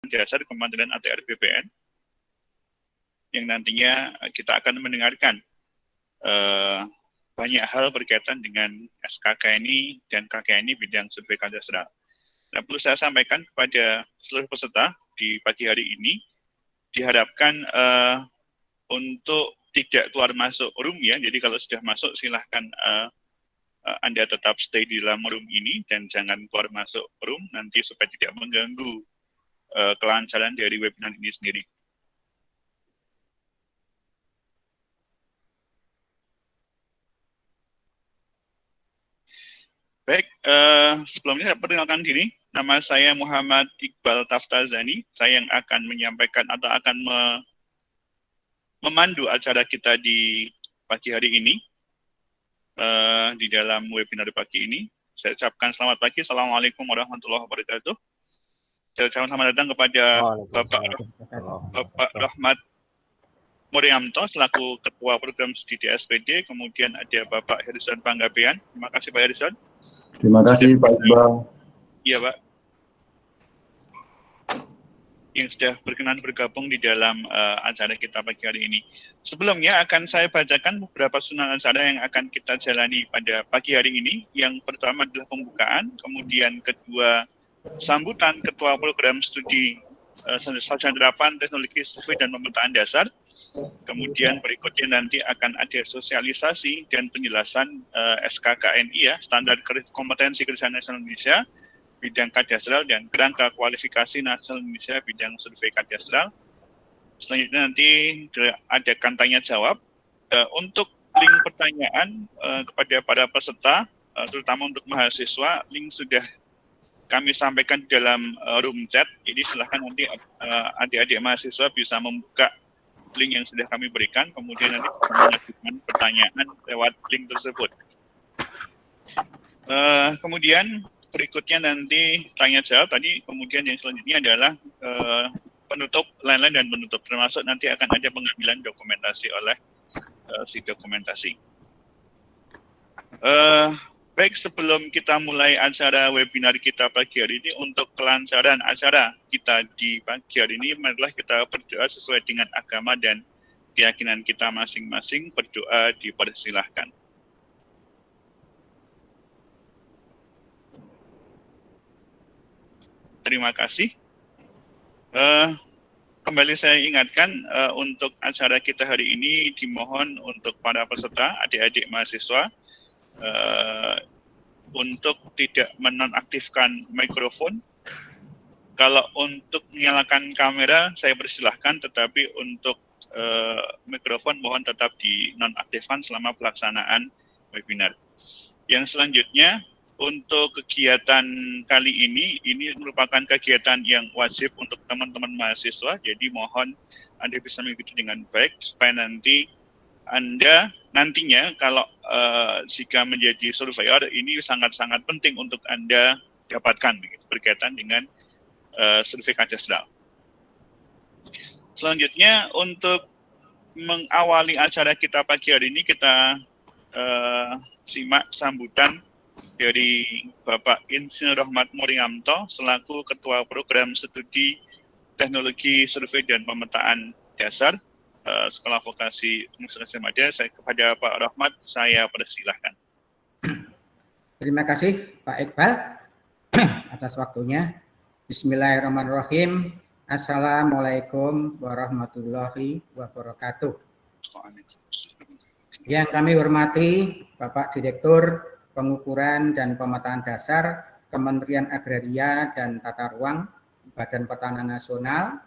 Dasar Kementerian ATR BPN, yang nantinya kita akan mendengarkan banyak hal berkaitan dengan SKKNI dan KKNI bidang survei kadastral. Nah, perlu saya sampaikan kepada seluruh peserta di pagi hari ini, diharapkan untuk tidak keluar masuk room ya. Jadi kalau sudah masuk silahkan Anda tetap stay di dalam room ini dan jangan keluar masuk room nanti supaya tidak mengganggu kelancaran dari webinar ini sendiri. Baik, sebelumnya saya perkenalkan diri. Nama saya Muhammad Iqbal Taftazani. Saya yang akan menyampaikan atau akan memandu acara kita di pagi hari ini, di dalam webinar pagi ini. Saya ucapkan selamat pagi. Assalamualaikum warahmatullahi wabarakatuh. Saya ucapkan selamat datang kepada Bapak Rahmat Moriamto selaku Ketua Program Studi di SPD, kemudian ada Bapak Harrison Panggabean. Terima kasih Pak Harrison. Terima kasih Pak Iqbal. Iya Pak. Yang sudah berkenan bergabung di dalam acara kita pagi hari ini. Sebelumnya akan saya bacakan beberapa susunan acara yang akan kita jalani pada pagi hari ini. Yang pertama adalah pembukaan, kemudian kedua sambutan Ketua Program Studi Sarjana Terapan Teknologi Survei dan Pemetaan Dasar. Kemudian berikutnya nanti akan ada sosialisasi dan penjelasan SKKNI ya, Standar Kompetensi Kerjasama Nasional Indonesia bidang kadastral dan kerangka kualifikasi nasional Indonesia bidang survei kadastral. Selanjutnya nanti ada tanya jawab. Untuk link pertanyaan kepada para peserta, terutama untuk mahasiswa, link sudah kami sampaikan di dalam room chat. Jadi silahkan nanti adik-adik mahasiswa bisa membuka link yang sudah kami berikan, kemudian nanti mengajukan pertanyaan lewat link tersebut. Kemudian berikutnya nanti tanya jawab tadi, kemudian yang selanjutnya adalah penutup, lain-lain dan penutup, termasuk nanti akan ada pengambilan dokumentasi oleh si dokumentasi. Baik, sebelum kita mulai acara webinar kita pagi hari ini, untuk kelancaran acara kita di pagi hari ini, marilah kita berdoa sesuai dengan agama dan keyakinan kita masing-masing. Berdoa dipersilahkan. Terima kasih. Kembali saya ingatkan, untuk acara kita hari ini dimohon untuk para peserta, adik-adik mahasiswa, untuk tidak menonaktifkan mikrofon. Kalau untuk menyalakan kamera saya persilahkan, tetapi untuk mikrofon mohon tetap dinonaktifkan selama pelaksanaan webinar. Yang selanjutnya, untuk kegiatan kali ini merupakan kegiatan yang wajib untuk teman-teman mahasiswa, jadi mohon Anda bisa mengikuti dengan baik supaya nanti Anda nantinya kalau jika menjadi surveyor ini sangat-sangat penting untuk Anda dapatkan berkaitan dengan survei kadastral. Selanjutnya, untuk mengawali acara kita pagi hari ini, kita simak sambutan dari Bapak Insinyur Rahmat Moriamto selaku Ketua Program Studi Teknologi Survei dan Pemetaan Dasar Sekolah Vokasi Universitas Madya. Saya kepada Pak Rahmat, saya persilahkan. Terima kasih Pak Iqbal atas waktunya. Bismillahirrahmanirrahim. Assalamualaikum warahmatullahi wabarakatuh. Yang kami hormati Bapak Direktur Pengukuran dan Pemetaan Dasar Kementerian Agraria dan Tata Ruang Badan Pertanahan Nasional,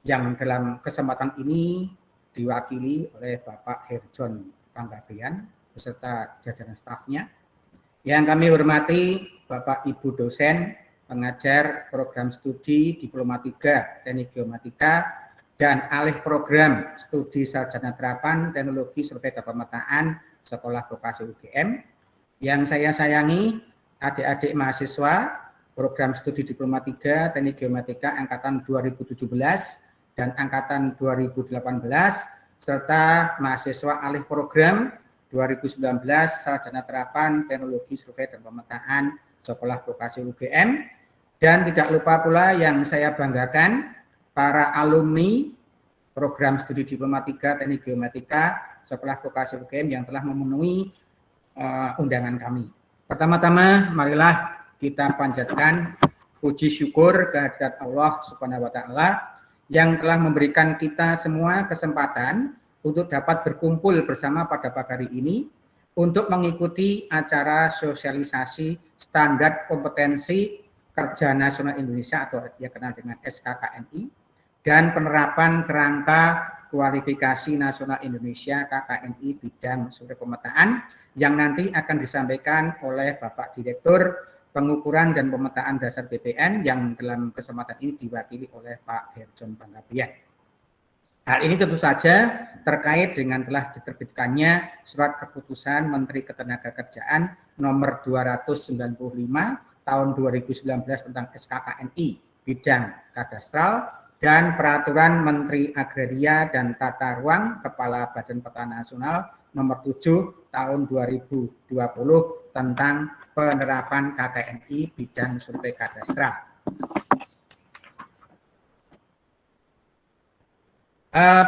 yang dalam kesempatan ini diwakili oleh Bapak Harrison Panggabean beserta jajaran stafnya. Yang kami hormati Bapak Ibu dosen, pengajar program studi Diploma 3 Teknik Geomatika dan alih program studi Sarjana Terapan Teknologi Survei dan Pemetaan Sekolah Vokasi UGM. Yang saya sayangi adik-adik mahasiswa program studi Diploma 3 Teknik Geomatika angkatan 2017 dan angkatan 2018 serta mahasiswa alih program 2019 Sarjana Terapan Teknologi Survei dan Pemetaan Sekolah Vokasi UGM Dan tidak lupa pula yang saya banggakan, para alumni program studi Diploma 3 Teknik Geomatika Sekolah Vokasi UGM yang telah memenuhi undangan kami. Pertama-tama, marilah kita panjatkan puji syukur kehadirat Allah Subhanahu wa Ta'ala yang telah memberikan kita semua kesempatan untuk dapat berkumpul bersama pada pagi hari ini untuk mengikuti acara sosialisasi standar kompetensi Kerja Nasional Indonesia atau yang kenal dengan SKKNI dan penerapan kerangka kualifikasi nasional Indonesia KKNI bidang survei pemetaan yang nanti akan disampaikan oleh Bapak Direktur Pengukuran dan Pemetaan Dasar BPN yang dalam kesempatan ini diwakili oleh Pak Herjon Panggabean. Hal ini tentu saja terkait dengan telah diterbitkannya Surat Keputusan Menteri Ketenagakerjaan nomor 295 tahun 2019 tentang SKKNI bidang kadastral dan Peraturan Menteri Agraria dan Tata Ruang Kepala Badan Pertanahan Nasional nomor 7 tahun 2020 tentang penerapan KKNI bidang survei kadastral.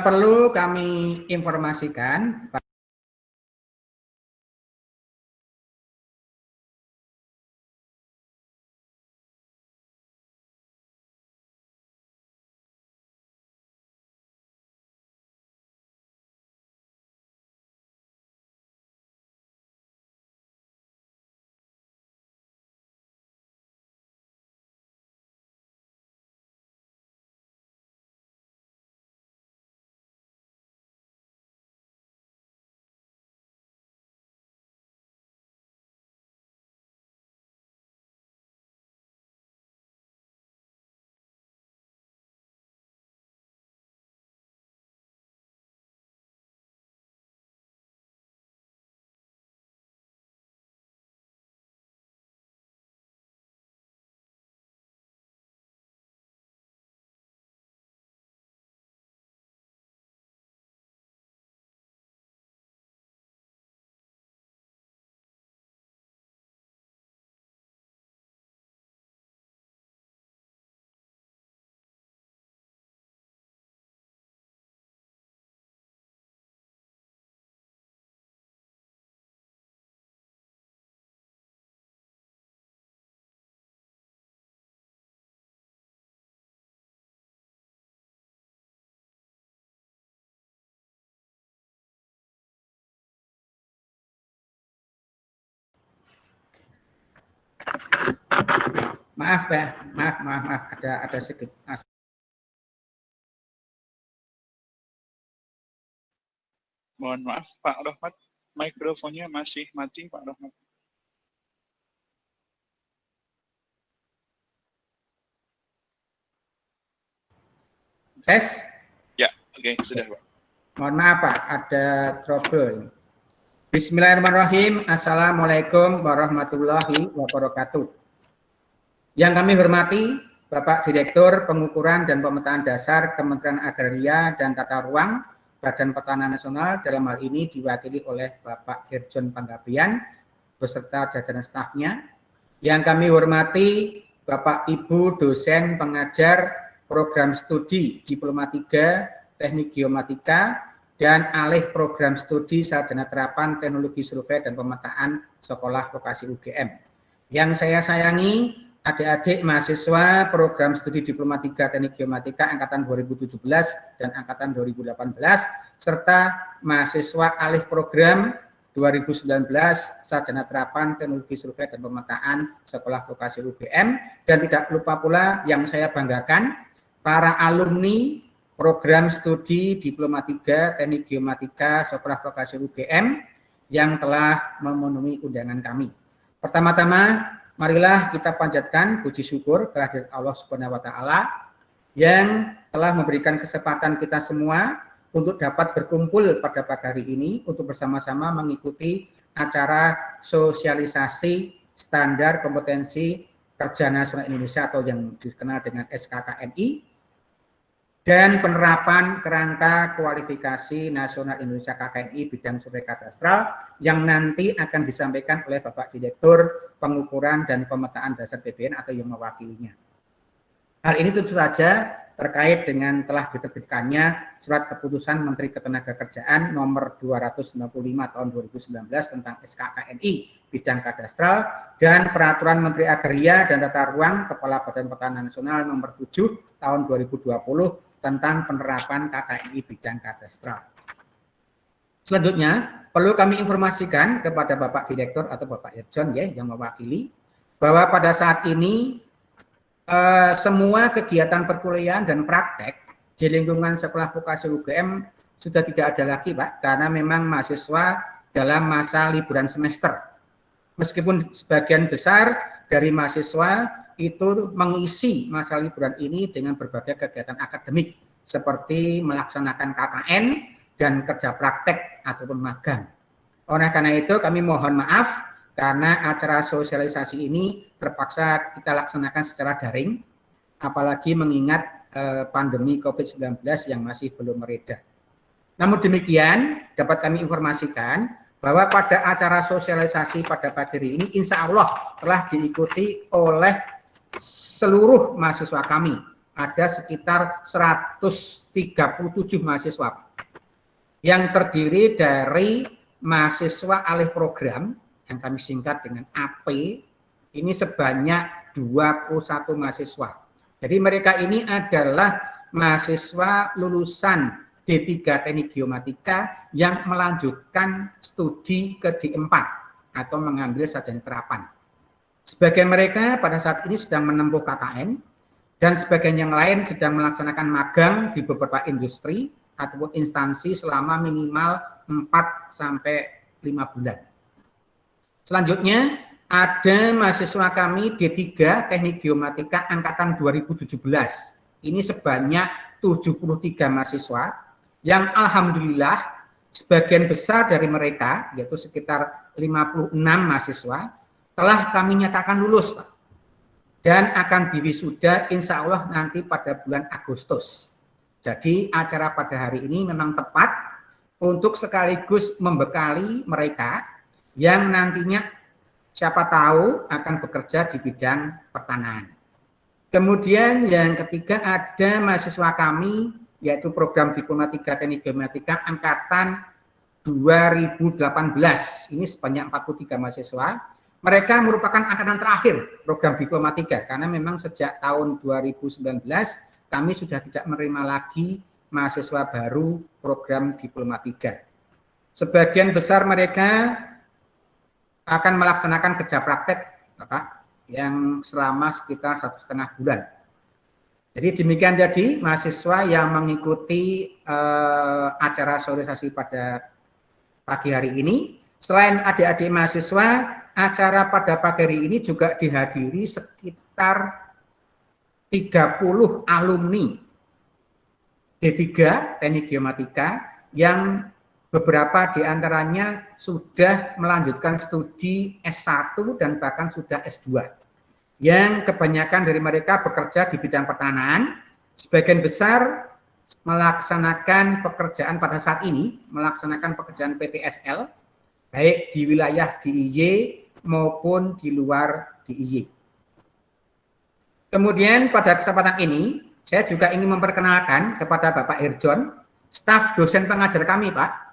Perlu kami informasikan maaf ya, maaf ada sedikit. Mohon maaf Pak Rohmat, mikrofonnya masih mati Pak Rohmat. Tes? Ya, oke, sudah Pak. Mohon maaf Pak, ada trouble. Bismillahirrahmanirrahim. Assalamualaikum warahmatullahi wabarakatuh. Yang kami hormati Bapak Direktur Pengukuran dan Pemetaan Dasar Kementerian Agraria dan Tata Ruang Badan Pertanahan Nasional, dalam hal ini diwakili oleh Bapak Herjon Panggabean beserta jajaran stafnya. Yang kami hormati Bapak Ibu dosen pengajar program studi Diploma 3 Teknik Geomatika dan alih program studi Sarjana Terapan Teknologi Survei dan Pemetaan Sekolah Vokasi UGM. Yang saya sayangi adik-adik mahasiswa program studi Diploma 3 Teknik Geomatika angkatan 2017 dan angkatan 2018 serta mahasiswa alih program 2019 Sarjana Terapan Teknologi Survei dan Pemetaan Sekolah Vokasi UGM, dan tidak lupa pula yang saya banggakan para alumni program studi Diploma 3 Teknik Geomatika Sekolah Vokasi UGM yang telah memenuhi undangan kami. Pertama-tama, marilah kita panjatkan puji syukur kehadirat Allah Subhanahu wa Ta'ala yang telah memberikan kesempatan kita semua untuk dapat berkumpul pada pagi hari ini untuk bersama-sama mengikuti acara sosialisasi standar kompetensi Kerja Nasional Indonesia atau yang dikenal dengan SKKNI dan penerapan kerangka kualifikasi nasional Indonesia KKNI bidang survei kadastral yang nanti akan disampaikan oleh Bapak Direktur Pengukuran dan Pemetaan Dasar BPN atau yang mewakilinya. Hal ini tentu saja terkait dengan telah diterbitkannya Surat Keputusan Menteri Ketenagakerjaan nomor 295 tahun 2019 tentang SKKNI bidang kadastral dan Peraturan Menteri Agraria dan Tata Ruang Kepala Badan Pertanahan Nasional nomor 7 tahun 2020 tentang penerapan KKNI bidang kadastral. Selanjutnya, perlu kami informasikan kepada Bapak Direktur atau Bapak Irjon ya yang mewakili bahwa pada saat ini semua kegiatan perkuliahan dan praktek di lingkungan sekolah vokasi UGM sudah tidak ada lagi, Pak, karena memang mahasiswa dalam masa liburan semester. Meskipun sebagian besar dari mahasiswa itu mengisi masa liburan ini dengan berbagai kegiatan akademik seperti melaksanakan KKN dan kerja praktek ataupun magang. Oleh karena itu kami mohon maaf karena acara sosialisasi ini terpaksa kita laksanakan secara daring, apalagi mengingat pandemi COVID-19 yang masih belum mereda. Namun demikian dapat kami informasikan bahwa pada acara sosialisasi pada pagi hari ini insya Allah telah diikuti oleh seluruh mahasiswa kami. Ada sekitar 137 mahasiswa yang terdiri dari mahasiswa alih program yang kami singkat dengan AP, ini sebanyak 21 mahasiswa. Jadi mereka ini adalah mahasiswa lulusan D3 Teknik Geomatika yang melanjutkan studi ke D4 atau mengambil sarjana terapan. Sebagian mereka pada saat ini sedang menempuh KKN dan sebagian yang lain sedang melaksanakan magang di beberapa industri ataupun instansi selama minimal 4 sampai 5 bulan. Selanjutnya ada mahasiswa kami D3 Teknik Geomatika angkatan 2017. Ini sebanyak 73 mahasiswa yang alhamdulillah sebagian besar dari mereka yaitu sekitar 56 mahasiswa telah kami nyatakan lulus dan akan diwisuda insya Allah nanti pada bulan Agustus. Jadi acara pada hari ini memang tepat untuk sekaligus membekali mereka yang nantinya siapa tahu akan bekerja di bidang pertanahan. Kemudian yang ketiga ada mahasiswa kami yaitu program Diploma 3 Teknik Geomatika angkatan 2018. Ini sebanyak 43 mahasiswa. Mereka merupakan angkatan terakhir program Diploma 3 karena memang sejak tahun 2019 kami sudah tidak menerima lagi mahasiswa baru program Diploma 3. Sebagian besar mereka akan melaksanakan kerja praktek, Bapak, yang selama sekitar 1,5 bulan. Jadi demikian tadi mahasiswa yang mengikuti acara sosialisasi pada pagi hari ini. Selain adik-adik mahasiswa, acara pada pagi hari ini juga dihadiri sekitar 30 alumni D3 Teknik Geomatika yang beberapa diantaranya sudah melanjutkan studi S1 dan bahkan sudah S2. Yang kebanyakan dari mereka bekerja di bidang pertanahan, sebagian besar melaksanakan pekerjaan pada saat ini, melaksanakan pekerjaan PTSL, baik di wilayah DIY maupun di luar DIY. Kemudian pada kesempatan ini, saya juga ingin memperkenalkan kepada Bapak Irjon, staf dosen pengajar kami, Pak.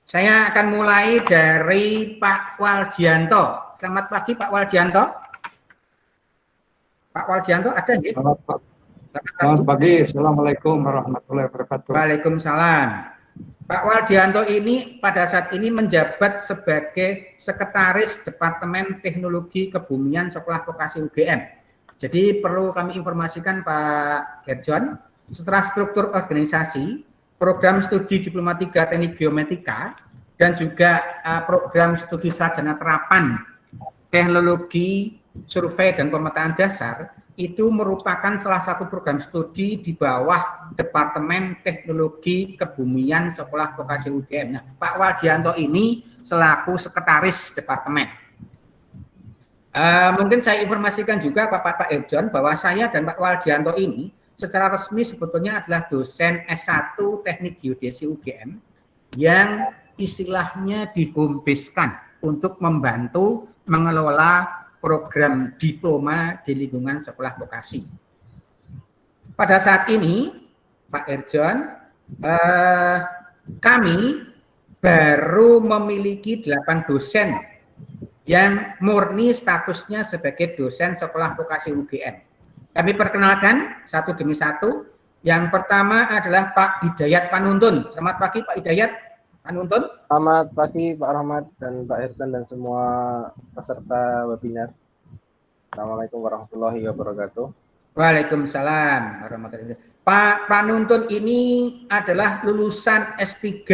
Saya akan mulai dari Pak Waljianto. Selamat pagi, Pak Waljianto. Pak Waljianto ada nggih? Selamat pagi. Assalamualaikum warahmatullahi wabarakatuh. Waalaikumsalam. Pak Waljianto ini pada saat ini menjabat sebagai Sekretaris Departemen Teknologi Kebumian Sekolah Vokasi UGM. Jadi perlu kami informasikan Pak Irjon, setelah struktur organisasi, program studi Diploma 3 Teknik Geomatika, dan juga program studi sarjana terapan Teknologi Survei dan Pemetaan Dasar, itu merupakan salah satu program studi di bawah Departemen Teknologi Kebumian Sekolah Vokasi UGM. Nah, Pak Waljianto ini selaku Sekretaris Departemen. Mungkin saya informasikan juga Pak Irjon bahwa saya dan Pak Waljianto ini secara resmi sebetulnya adalah dosen S1 Teknik Geodesi UGM yang istilahnya dihome-base-kan untuk membantu mengelola program diploma di lingkungan sekolah vokasi. Pada saat ini, Pak Erjon, kami baru memiliki 8 dosen yang murni statusnya sebagai dosen sekolah vokasi UGM. Kami perkenalkan satu demi satu. Yang pertama adalah Pak Hidayat Panuntun. Selamat pagi Pak Hidayat Panuntun. Selamat pagi Pak Rahmat dan Pak Ersan dan semua peserta webinar. Assalamualaikum warahmatullahi wabarakatuh. Waalaikumsalam warahmatullahi wabarakatuh. Pak Panuntun ini adalah lulusan S3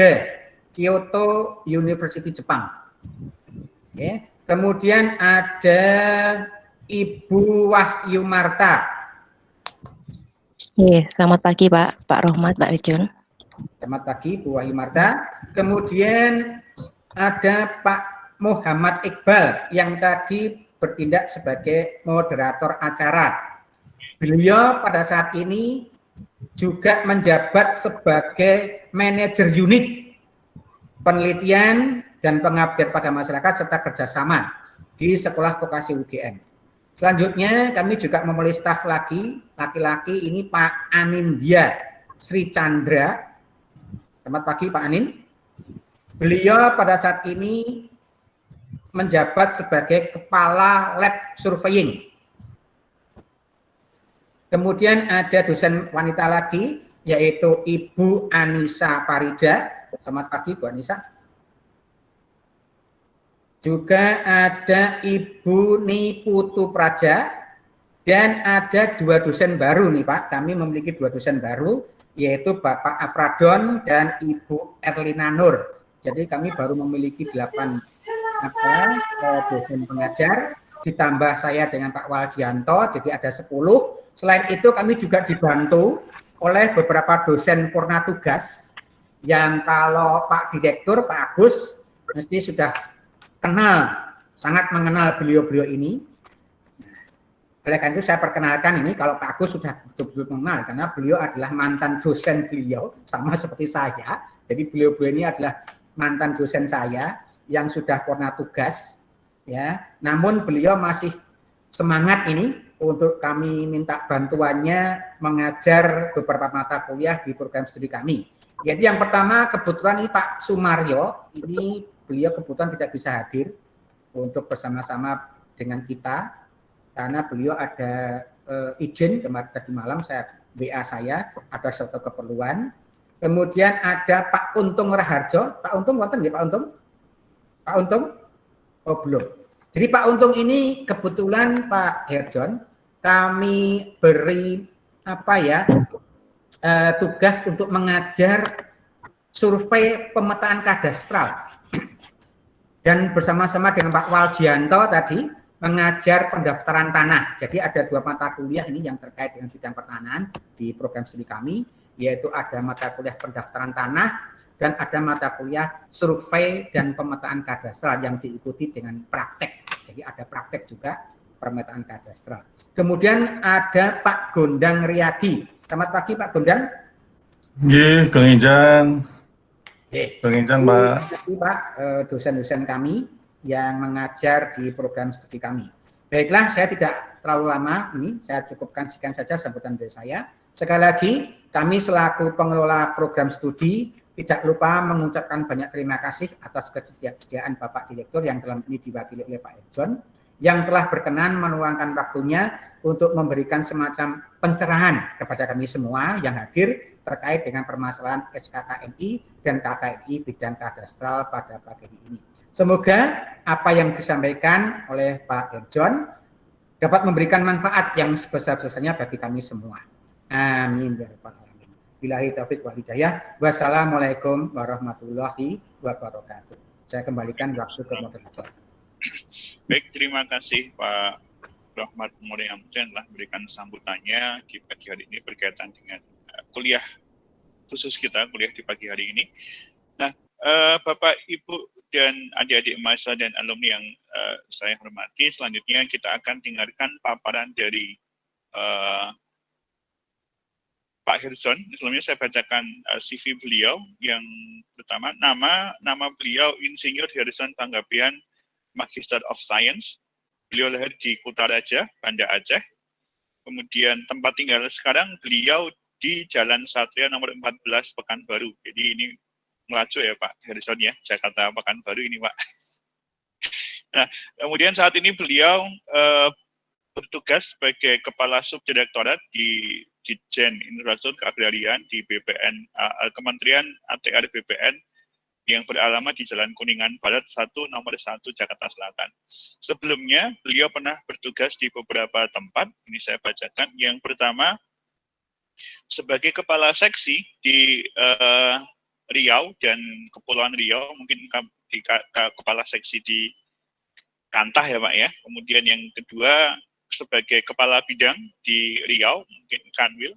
Kyoto University Jepang. Oke. Kemudian ada Ibu Wahyu Marta. Selamat pagi Pak Rahmat, Pak Erjon. Selamat pagi Bu Wahyu Marta. Kemudian ada Pak Muhammad Iqbal yang tadi bertindak sebagai moderator acara. Beliau pada saat ini juga menjabat sebagai manajer unit penelitian dan pengabdian pada masyarakat serta kerjasama di Sekolah Vokasi UGM. Selanjutnya kami juga memilih staf lagi, laki-laki ini Pak Anindya Sri Chandra. Selamat pagi Pak Anin. Beliau pada saat ini menjabat sebagai Kepala Lab Surveying. Kemudian ada dosen wanita lagi, yaitu Ibu Anissa Farida. Selamat pagi Bu Anissa. Juga ada Ibu Niputu Praja, dan ada 2 dosen baru nih Pak. Kami memiliki 2 dosen baru, yaitu Bapak Afradon dan Ibu Erlina Nur. Jadi kami baru memiliki 8 dosen pengajar, ditambah saya dengan Pak Waldianto, jadi ada 10. Selain itu kami juga dibantu oleh beberapa dosen purna tugas, yang kalau Pak Direktur, Pak Agus, mesti sudah kenal, sangat mengenal beliau-beliau ini. Oleh karena itu saya perkenalkan ini, kalau Pak Agus sudah betul-betul mengenal, karena beliau adalah mantan dosen beliau, sama seperti saya. Jadi beliau-beliau ini adalah mantan dosen saya yang sudah purna tugas, ya. Namun beliau masih semangat ini untuk kami minta bantuannya mengajar beberapa mata kuliah di program studi kami. Jadi yang pertama kebetulan ini Pak Sumaryo, ini beliau kebetulan tidak bisa hadir untuk bersama-sama dengan kita karena beliau ada izin kemarin tadi malam saya WA saya ada suatu keperluan. Kemudian ada Pak Untung Raharjo. Pak Untung wonten nggih Pak Untung? Pak Untung? Oh belum. Jadi Pak Untung ini kebetulan Pak Herjon kami beri tugas untuk mengajar survei pemetaan kadastral. Dan bersama-sama dengan Pak Waldianto tadi mengajar pendaftaran tanah. Jadi ada 2 mata kuliah ini yang terkait dengan bidang pertanahan di program studi kami, yaitu ada mata kuliah pendaftaran tanah dan ada mata kuliah survei dan pemetaan kadastral yang diikuti dengan praktek. Jadi ada praktek juga pemetaan kadastral. Kemudian ada Pak Gondang Riyadi. Selamat pagi Pak Gondang. Nggih, Kang Ijang. Kang Ijang, Pak. Pak, dosen-dosen kami yang mengajar di program studi kami. Baiklah, saya tidak terlalu lama ini, saya cukupkan sekian saja sambutan dari saya. Sekali lagi, kami selaku pengelola program studi tidak lupa mengucapkan banyak terima kasih atas kesediaan Bapak Direktur yang dalam ini diwakili oleh Pak Erjon, yang telah berkenan meluangkan waktunya untuk memberikan semacam pencerahan kepada kami semua yang hadir terkait dengan permasalahan SKKNI dan KKNI bidang kadastral pada pagi ini. Semoga apa yang disampaikan oleh Pak Erjon dapat memberikan manfaat yang sebesar-besarnya bagi kami semua. Amin ya rabbal alamin. Billahi taufiq wal hidayah. Wassalamualaikum warahmatullahi wabarakatuh. Saya kembalikan waktu ke moderator. Baik, terima kasih Pak Rahmat yang telah memberikan sambutannya di pagi hari ini berkaitan dengan kuliah khusus kita, kuliah di pagi hari ini. Nah, Bapak, Ibu, dan adik-adik mahasiswa dan alumni yang saya hormati, selanjutnya kita akan dengarkan paparan dari Pak Hirson. Sebelumnya saya bacakan CV beliau. Yang pertama, nama beliau Insinyur Hirson Panggabean, Magister of Science. Beliau lahir di Kutaraja, Banda Aceh. Kemudian tempat tinggal sekarang beliau di Jalan Satria nomor 14 Pekanbaru. Jadi ini melaju ya Pak Harrison ya, Jakarta Pekanbaru ini Pak. Nah, kemudian saat ini beliau bertugas sebagai Kepala Subdirektorat di Ditjen Infrastruktur Keagrarian di BPN, Kementerian ATR BPN yang beralamat di Jalan Kuningan Barat 1 nomor 1 Jakarta Selatan. Sebelumnya beliau pernah bertugas di beberapa tempat, ini saya bacakan. Yang pertama sebagai Kepala Seksi di Riau dan Kepulauan Riau, mungkin di Kepala Seksi di Kantah ya Pak ya. Kemudian yang kedua sebagai Kepala Bidang di Riau, mungkin Kanwil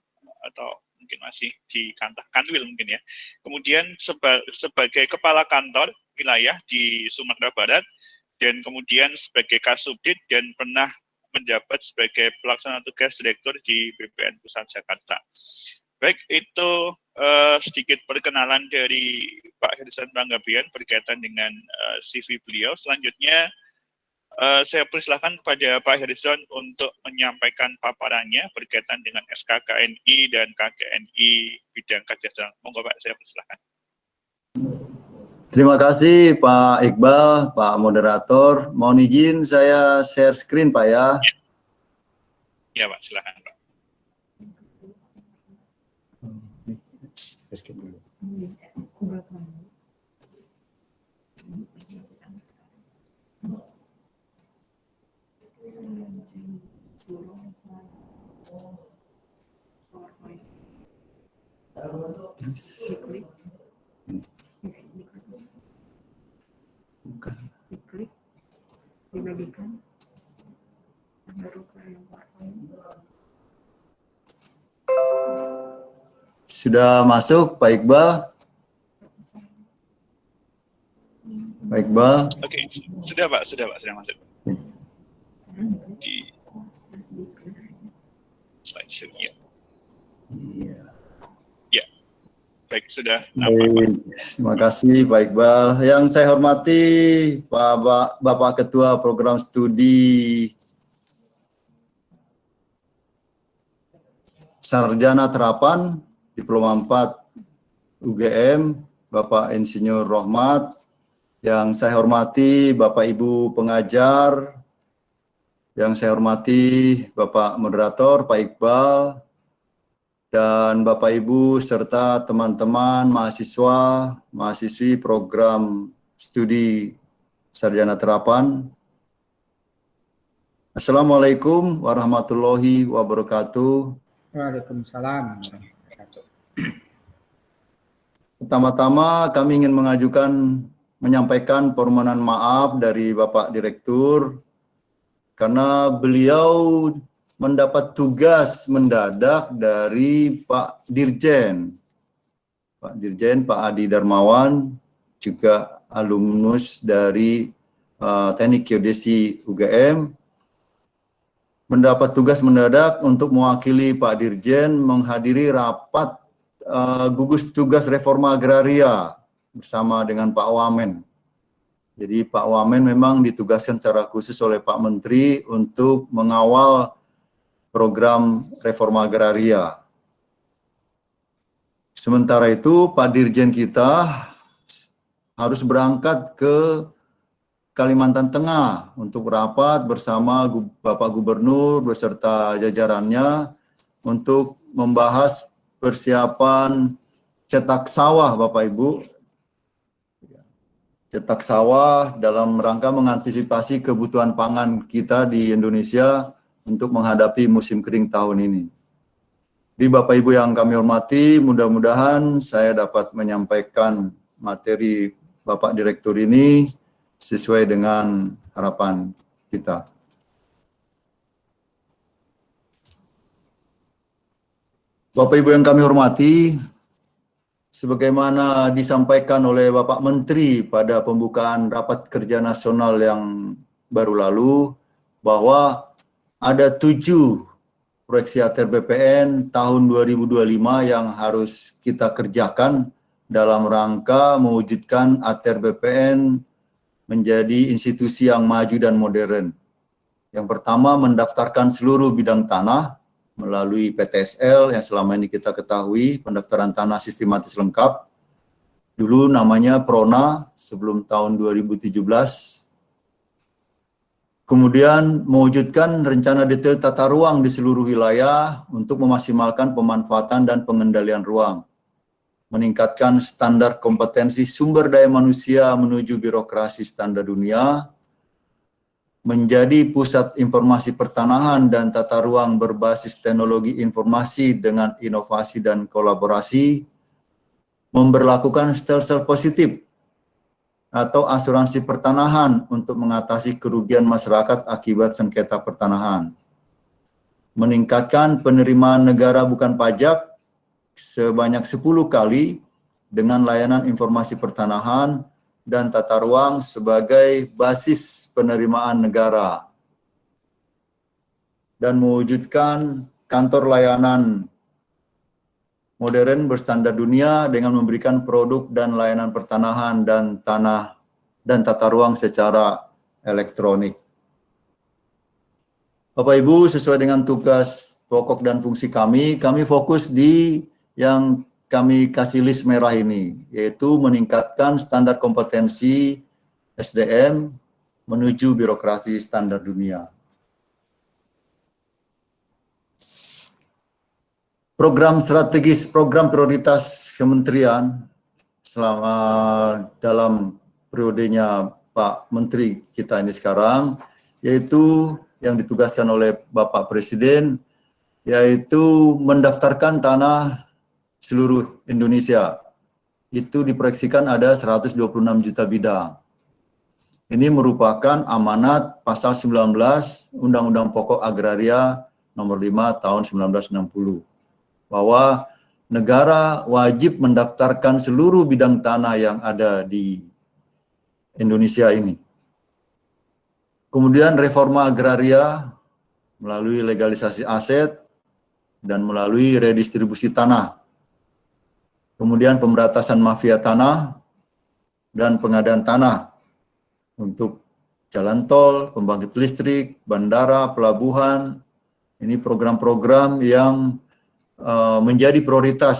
atau mungkin masih di Kantah, Kanwil mungkin ya. Kemudian sebagai Kepala Kantor Wilayah di Sumatera Barat, dan kemudian sebagai Kasubdit dan pernah menjabat sebagai Pelaksana Tugas Direktur di BPN Pusat Jakarta. Baik, itu sedikit perkenalan dari Pak Hirson Panggabean berkaitan dengan CV beliau. Selanjutnya saya persilahkan kepada Pak Hirson untuk menyampaikan paparannya berkaitan dengan SKKNI dan KKNI bidang kajian. Monggo Pak, saya persilahkan. Terima kasih Pak Iqbal, Pak Moderator. Mohon izin saya share screen Pak ya. Ya Pak, silakan Pak. Escape dulu. Bukan. Sudah masuk Pak Iqbal? Pak Iqbal? Oke, sudah masuk. Di slideshow ya. Iya. Ya, baik sudah. Terima kasih Pak Iqbal. Yang saya hormati Bapak Ketua Program Studi Sarjana Terapan Diploma 4 UGM, Bapak Insinyur Rohmat. Yang saya hormati Bapak Ibu pengajar, yang saya hormati Bapak Moderator, Pak Iqbal, dan Bapak Ibu serta teman-teman mahasiswa, mahasiswi program studi Sarjana Terapan. Assalamualaikum warahmatullahi wabarakatuh. Waalaikumsalam. Pertama-tama kami ingin menyampaikan permohonan maaf dari Bapak Direktur karena beliau mendapat tugas mendadak dari Pak Dirjen. Pak Dirjen, Pak Adi Darmawan, juga alumnus dari Teknik Geodesi UGM, mendapat tugas mendadak untuk mewakili Pak Dirjen menghadiri rapat gugus tugas reforma agraria bersama dengan Pak Wamen. Jadi Pak Wamen memang ditugaskan secara khusus oleh Pak Menteri untuk mengawal program reforma agraria. Sementara itu Pak Dirjen kita harus berangkat ke Kalimantan Tengah untuk rapat bersama Bapak Gubernur beserta jajarannya untuk membahas persiapan cetak sawah Bapak Ibu. Cetak sawah dalam rangka mengantisipasi kebutuhan pangan kita di Indonesia untuk menghadapi musim kering tahun ini. Di Bapak Ibu yang kami hormati, mudah-mudahan saya dapat menyampaikan materi Bapak Direktur ini sesuai dengan harapan kita. Bapak Ibu yang kami hormati, sebagaimana disampaikan oleh Bapak Menteri pada pembukaan rapat kerja nasional yang baru lalu, bahwa ada 7 proyeksi ATR BPN tahun 2025 yang harus kita kerjakan dalam rangka mewujudkan ATR BPN menjadi institusi yang maju dan modern. Yang pertama, mendaftarkan seluruh bidang tanah melalui PTSL yang selama ini kita ketahui, pendaftaran tanah sistematis lengkap. Dulu namanya PRONA sebelum tahun 2017. Kemudian mewujudkan rencana detail tata ruang di seluruh wilayah untuk memaksimalkan pemanfaatan dan pengendalian ruang. Meningkatkan standar kompetensi sumber daya manusia menuju birokrasi standar dunia, menjadi pusat informasi pertanahan dan tata ruang berbasis teknologi informasi dengan inovasi dan kolaborasi, memberlakukan stel-sel positif atau asuransi pertanahan untuk mengatasi kerugian masyarakat akibat sengketa pertanahan. Meningkatkan penerimaan negara bukan pajak sebanyak 10 kali dengan layanan informasi pertanahan dan tata ruang sebagai basis penerimaan negara. Dan mewujudkan kantor layanan modern berstandar dunia dengan memberikan produk dan layanan pertanahan dan tanah dan tata ruang secara elektronik. Bapak Ibu, sesuai dengan tugas pokok dan fungsi kami fokus di yang kami kasih list merah ini, yaitu meningkatkan standar kompetensi SDM menuju birokrasi standar dunia. Program strategis, program prioritas kementerian selama dalam periodenya Pak Menteri kita ini sekarang, yaitu yang ditugaskan oleh Bapak Presiden, yaitu mendaftarkan tanah seluruh Indonesia. Itu diproyeksikan ada 126 juta bidang. Ini merupakan amanat pasal 19 Undang-Undang Pokok Agraria nomor 5 tahun 1960. Bahwa negara wajib mendaftarkan seluruh bidang tanah yang ada di Indonesia ini. Kemudian reforma agraria melalui legalisasi aset dan melalui redistribusi tanah. Kemudian pemberantasan mafia tanah dan pengadaan tanah untuk jalan tol, pembangkit listrik, bandara, pelabuhan. Ini program-program yang menjadi prioritas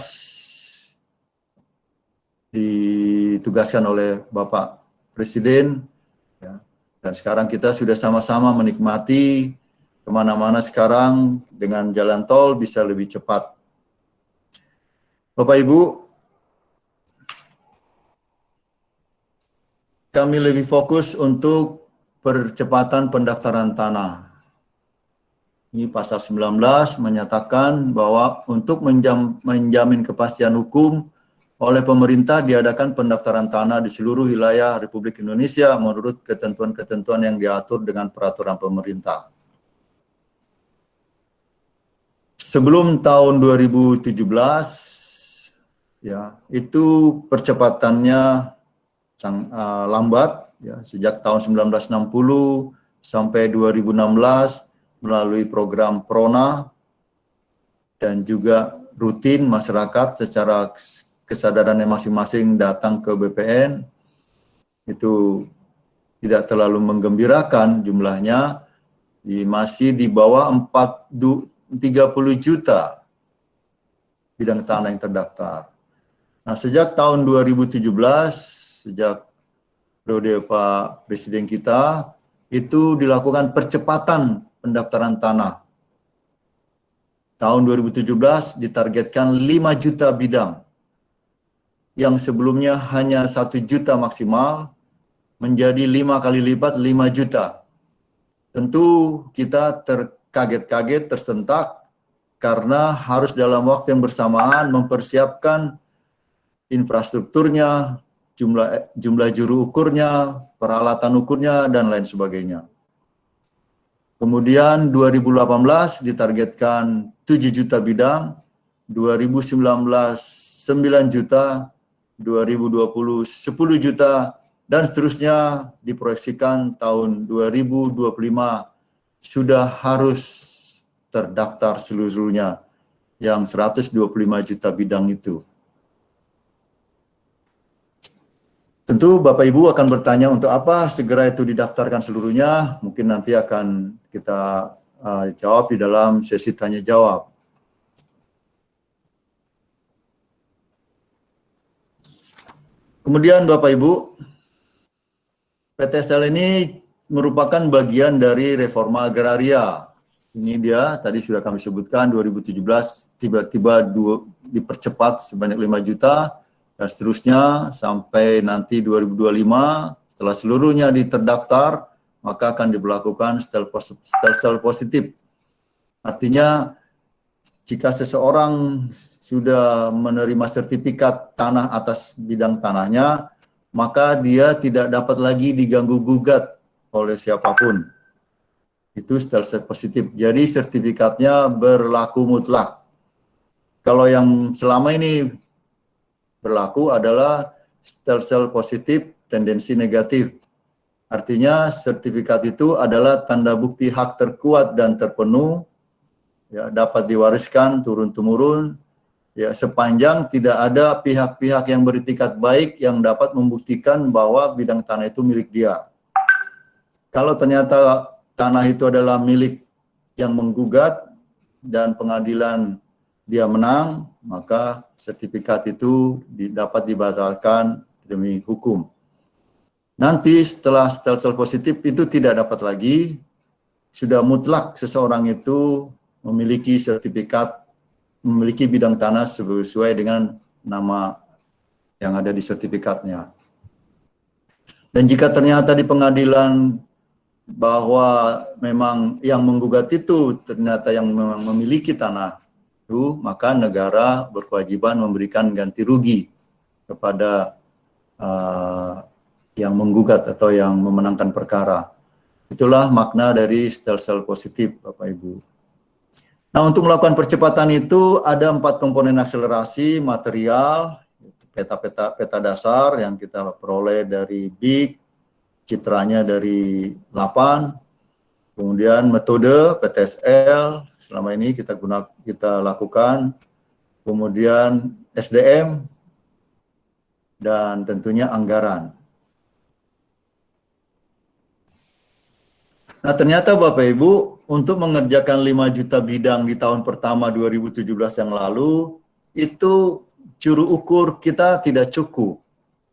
ditugaskan oleh Bapak Presiden, ya. Dan sekarang kita sudah sama-sama menikmati kemana-mana sekarang dengan jalan tol bisa lebih cepat. Bapak Ibu, kami lebih fokus untuk percepatan pendaftaran tanah. Ini pasal 19 menyatakan bahwa untuk menjamin kepastian hukum oleh pemerintah diadakan pendaftaran tanah di seluruh wilayah Republik Indonesia menurut ketentuan-ketentuan yang diatur dengan peraturan pemerintah. Sebelum tahun 2017, ya, itu percepatannya lambat, ya, sejak tahun 1960 sampai 2016 melalui program PRONA dan juga rutin masyarakat secara kesadarannya masing-masing datang ke BPN. Itu tidak terlalu menggembirakan jumlahnya, masih di bawah 30 juta bidang tanah yang terdaftar. Nah, sejak tahun 2017, sejak periode Pak Presiden kita, itu dilakukan percepatan pendaftaran tanah. Tahun 2017 ditargetkan 5 juta bidang, yang sebelumnya hanya 1 juta maksimal, menjadi 5 kali lipat 5 juta. Tentu kita terkaget-kaget, tersentak, karena harus dalam waktu yang bersamaan mempersiapkan infrastrukturnya, jumlah juru ukurnya, peralatan ukurnya, dan lain sebagainya. Kemudian 2018 ditargetkan 7 juta bidang, 2019 9 juta, 2020 10 juta, dan seterusnya diproyeksikan tahun 2025 sudah harus terdaftar seluruhnya yang 125 juta bidang itu. Tentu Bapak Ibu akan bertanya untuk apa segera itu didaftarkan seluruhnya, mungkin nanti akan kita jawab di dalam sesi tanya jawab. Kemudian Bapak Ibu, PTSL ini merupakan bagian dari reforma agraria. Ini dia, tadi sudah kami sebutkan, 2017 tiba-tiba dipercepat sebanyak 5 juta, dan seterusnya sampai nanti 2025, setelah seluruhnya terdaftar, maka akan diberlakukan stelsel positif. Artinya, jika seseorang sudah menerima sertifikat tanah atas bidang tanahnya, maka dia tidak dapat lagi diganggu-gugat oleh siapapun. Itu stelsel positif. Jadi sertifikatnya berlaku mutlak. Kalau yang selama ini berlaku adalah stelsel positif tendensi negatif. Artinya sertifikat itu adalah tanda bukti hak terkuat dan terpenuh, ya, dapat diwariskan turun-temurun, ya, sepanjang tidak ada pihak-pihak yang beritikat baik yang dapat membuktikan bahwa bidang tanah itu milik dia. Kalau ternyata tanah itu adalah milik yang menggugat dan pengadilan dia menang, maka sertifikat itu dapat dibatalkan demi hukum. Nanti setelah stelsel positif itu tidak dapat lagi, sudah mutlak seseorang itu memiliki sertifikat, memiliki bidang tanah sesuai dengan nama yang ada di sertifikatnya. Dan jika ternyata di pengadilan bahwa memang yang menggugat itu ternyata yang memang memiliki tanah itu, maka negara berkewajiban memberikan ganti rugi kepada yang menggugat atau yang memenangkan perkara. Itulah makna dari stelsel positif, Bapak Ibu. Nah, untuk melakukan percepatan itu ada 4 komponen akselerasi material, peta dasar yang kita peroleh dari BIK, citranya dari LAPAN, kemudian metode PTSL selama ini kita lakukan, kemudian SDM, dan tentunya anggaran. Nah, ternyata Bapak Ibu, untuk mengerjakan 5 juta bidang di tahun pertama 2017 yang lalu, itu juru ukur kita tidak cukup.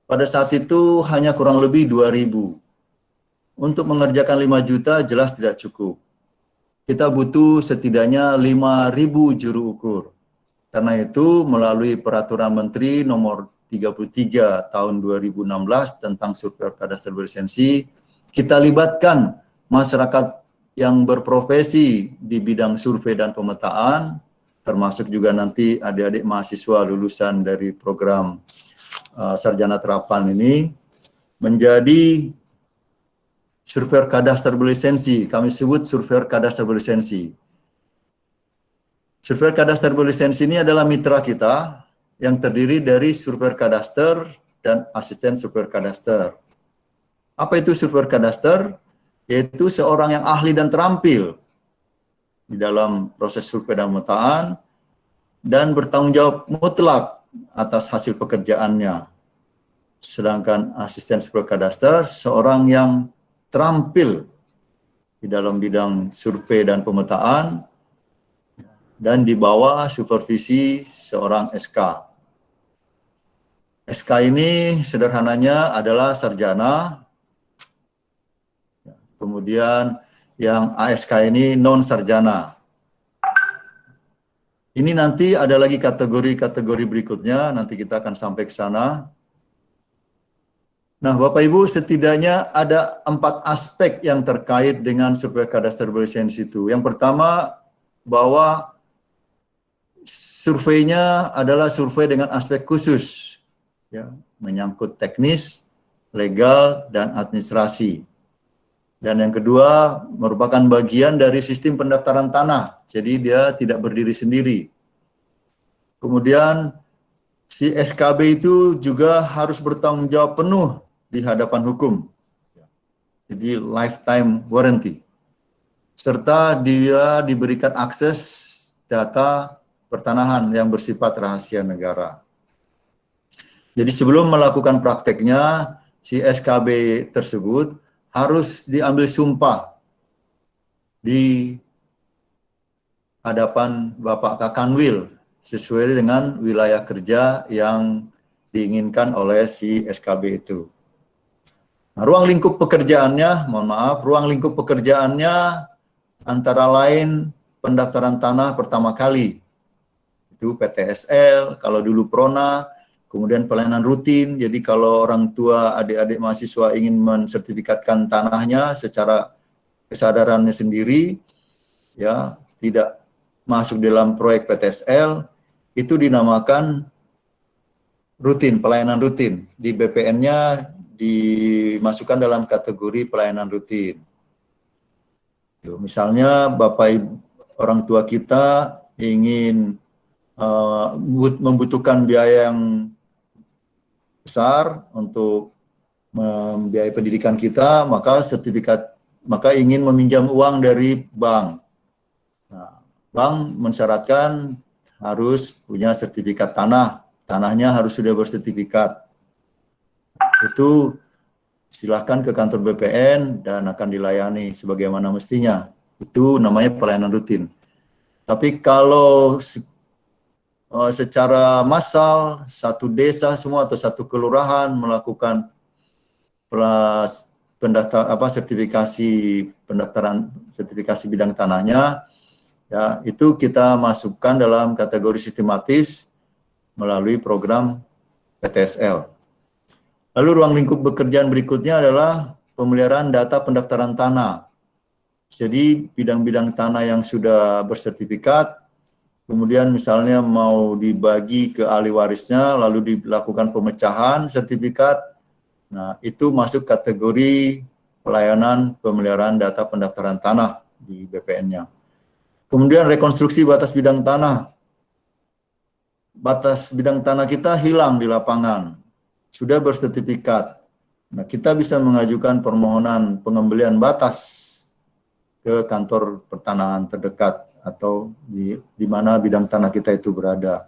Pada saat itu hanya kurang lebih 2.000. Untuk mengerjakan 5 juta jelas tidak cukup. Kita butuh setidaknya 5.000 juru ukur. Karena itu melalui Peraturan Menteri Nomor 33 Tahun 2016 tentang Surveyor Kadastra Berlisensi, kita libatkan masyarakat yang berprofesi di bidang survei dan pemetaan, termasuk juga nanti adik-adik mahasiswa lulusan dari program sarjana terapan ini, menjadi surveyor kadastra berlisensi. Kami sebut surveyor kadastra berlisensi. Surveyor kadastra berlisensi ini adalah mitra kita yang terdiri dari surveyor kadastra dan asisten surveyor kadastra. Apa itu surveyor kadastra? Yaitu seorang yang ahli dan terampil di dalam proses survei dan pemetaan dan bertanggung jawab mutlak atas hasil pekerjaannya. Sedangkan asisten surveyor kadastra seorang yang terampil di dalam bidang survei dan pemetaan dan di bawah supervisi seorang SK. SK ini sederhananya adalah sarjana, kemudian yang ASK ini non-sarjana. Ini nanti ada lagi kategori-kategori berikutnya, nanti kita akan sampai ke sana. Nah, Bapak Ibu, setidaknya ada 4 aspek yang terkait dengan survei kadastra berlisensi itu. Yang pertama, bahwa surveinya adalah survei dengan aspek khusus, ya, menyangkut teknis, legal, dan administrasi. Dan yang kedua, merupakan bagian dari sistem pendaftaran tanah, jadi dia tidak berdiri sendiri. Kemudian, si SKB itu juga harus bertanggung jawab penuh di hadapan hukum. Jadi lifetime warranty. serta dia diberikan akses data pertanahan yang bersifat rahasia negara. Jadi sebelum melakukan prakteknya, si SKB tersebut harus diambil sumpah di hadapan Bapak Kakanwil sesuai dengan wilayah kerja yang diinginkan oleh si SKB itu. Nah, ruang lingkup pekerjaannya, ruang lingkup pekerjaannya antara lain pendaftaran tanah pertama kali, itu PTSL, kalau dulu Prona, kemudian pelayanan rutin, jadi kalau orang tua adik-adik mahasiswa ingin mensertifikatkan tanahnya secara kesadarannya sendiri, ya tidak masuk dalam proyek PTSL, itu dinamakan rutin, pelayanan rutin. Di BPN-nya dimasukkan dalam kategori pelayanan rutin. Misalnya Bapak Ibu, orang tua kita ingin membutuhkan biaya yang besar untuk membiayai pendidikan kita, maka ingin meminjam uang dari bank. Nah, bank mensyaratkan harus punya sertifikat tanah, tanahnya harus sudah bersertifikat. Itu silakan ke kantor BPN dan akan dilayani sebagaimana mestinya. Itu namanya pelayanan rutin. Tapi kalau secara massal satu desa semua atau satu kelurahan melakukan sertifikasi bidang tanahnya, ya itu kita masukkan dalam kategori sistematis melalui program PTSL. Lalu ruang lingkup pekerjaan berikutnya adalah pemeliharaan data pendaftaran tanah. Jadi bidang-bidang tanah yang sudah bersertifikat, kemudian misalnya mau dibagi ke ahli warisnya, lalu dilakukan pemecahan sertifikat, nah itu masuk kategori pelayanan pemeliharaan data pendaftaran tanah di BPN-nya. Kemudian rekonstruksi batas bidang tanah. Batas bidang tanah kita hilang di lapangan, sudah bersertifikat. Nah, kita bisa mengajukan permohonan pengembalian batas ke kantor pertanahan terdekat atau di mana bidang tanah kita itu berada.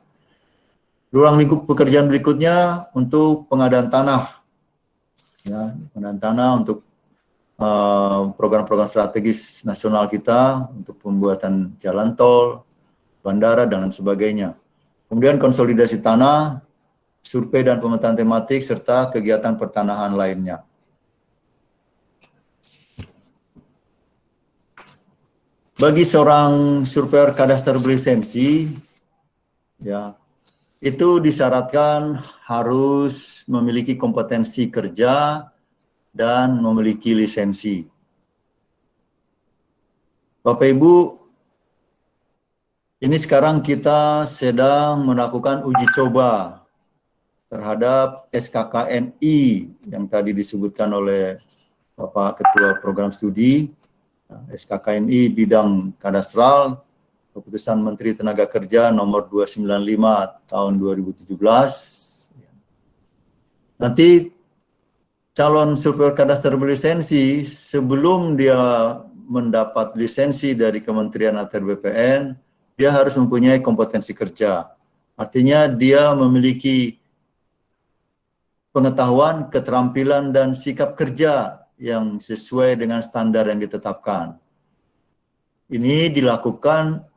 Ruang lingkup pekerjaan berikutnya untuk pengadaan tanah. Ya, pengadaan tanah untuk program-program strategis nasional kita, untuk pembuatan jalan tol, bandara, dan lain sebagainya. Kemudian konsolidasi tanah, survei dan pemetaan tematik, serta kegiatan pertanahan lainnya. Bagi seorang surveyor kadaster berlisensi, ya, itu disyaratkan harus memiliki kompetensi kerja dan memiliki lisensi. Bapak Ibu, ini sekarang kita sedang melakukan uji coba terhadap SKKNI yang tadi disebutkan oleh Bapak Ketua Program Studi, SKKNI bidang kadastral, Keputusan Menteri Tenaga Kerja nomor 295 tahun 2017. Nanti calon surveyor kadaster berlisensi sebelum dia mendapat lisensi dari Kementerian ATR BPN, dia harus mempunyai kompetensi kerja. Artinya dia memiliki pengetahuan, keterampilan, dan sikap kerja yang sesuai dengan standar yang ditetapkan. Ini dilakukan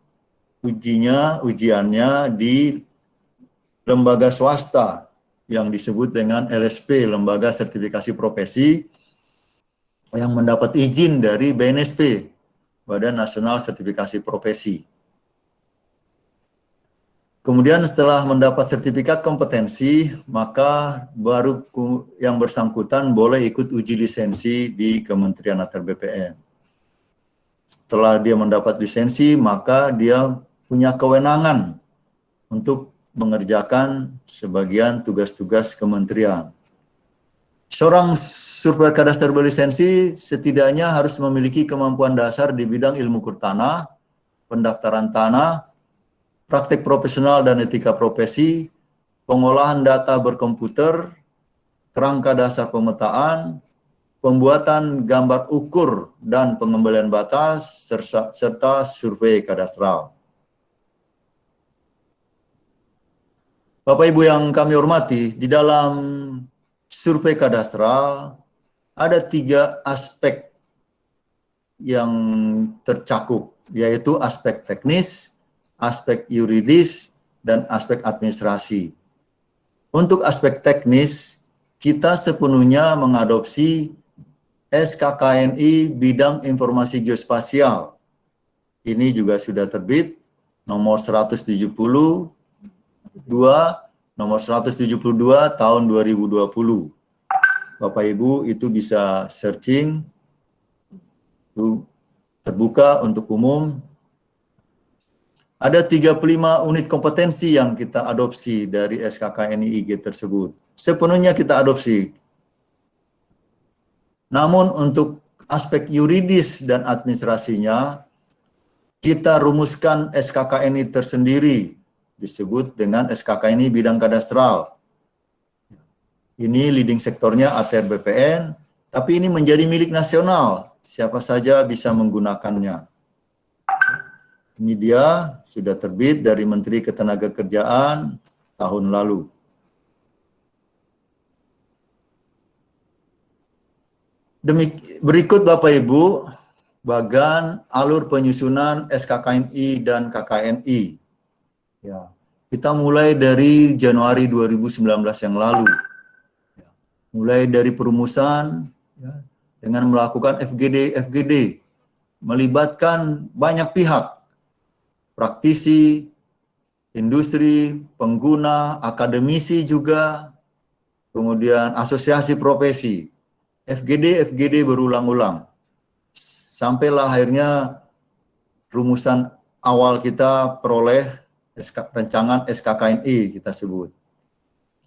ujiannya di lembaga swasta yang disebut dengan LSP, Lembaga Sertifikasi Profesi, yang mendapat izin dari BNSP, Badan Nasional Sertifikasi Profesi. Kemudian setelah mendapat sertifikat kompetensi, maka baru yang bersangkutan boleh ikut uji lisensi di Kementerian ATR BPN. Setelah dia mendapat lisensi, maka dia punya kewenangan untuk mengerjakan sebagian tugas-tugas kementerian. Seorang surveyor kadaster berlisensi setidaknya harus memiliki kemampuan dasar di bidang ilmu kurtanah, pendaftaran tanah, praktek profesional dan etika profesi, pengolahan data berkomputer, kerangka dasar pemetaan, pembuatan gambar ukur dan pengembalian batas, serta survei kadastral. Bapak Ibu yang kami hormati, di dalam survei kadastral ada 3 aspek yang tercakup, yaitu aspek teknis, aspek yuridis, dan aspek administrasi. Untuk aspek teknis, kita sepenuhnya mengadopsi SKKNI bidang informasi geospasial. Ini juga sudah terbit, nomor 172, nomor 172 tahun 2020. Bapak Ibu itu bisa searching, itu terbuka untuk umum. Ada 35 unit kompetensi yang kita adopsi dari SKKNI IG tersebut. Sepenuhnya kita adopsi. Namun untuk aspek yuridis dan administrasinya, kita rumuskan SKKNI tersendiri, disebut dengan SKKNI bidang kadastral. Ini leading sektornya ATR BPN, tapi ini menjadi milik nasional, siapa saja bisa menggunakannya. Ini dia, sudah terbit dari Menteri Ketenagakerjaan tahun lalu. Berikut Bapak Ibu, bagan alur penyusunan SKKNI dan KKNI. Ya, kita mulai dari Januari 2019 yang lalu. Ya, mulai dari perumusan, ya, dengan melakukan FGD, melibatkan banyak pihak, praktisi, industri, pengguna, akademisi juga, kemudian asosiasi profesi. FGD berulang-ulang. Sampailah akhirnya rumusan awal kita peroleh rancangan SKKNI kita sebut.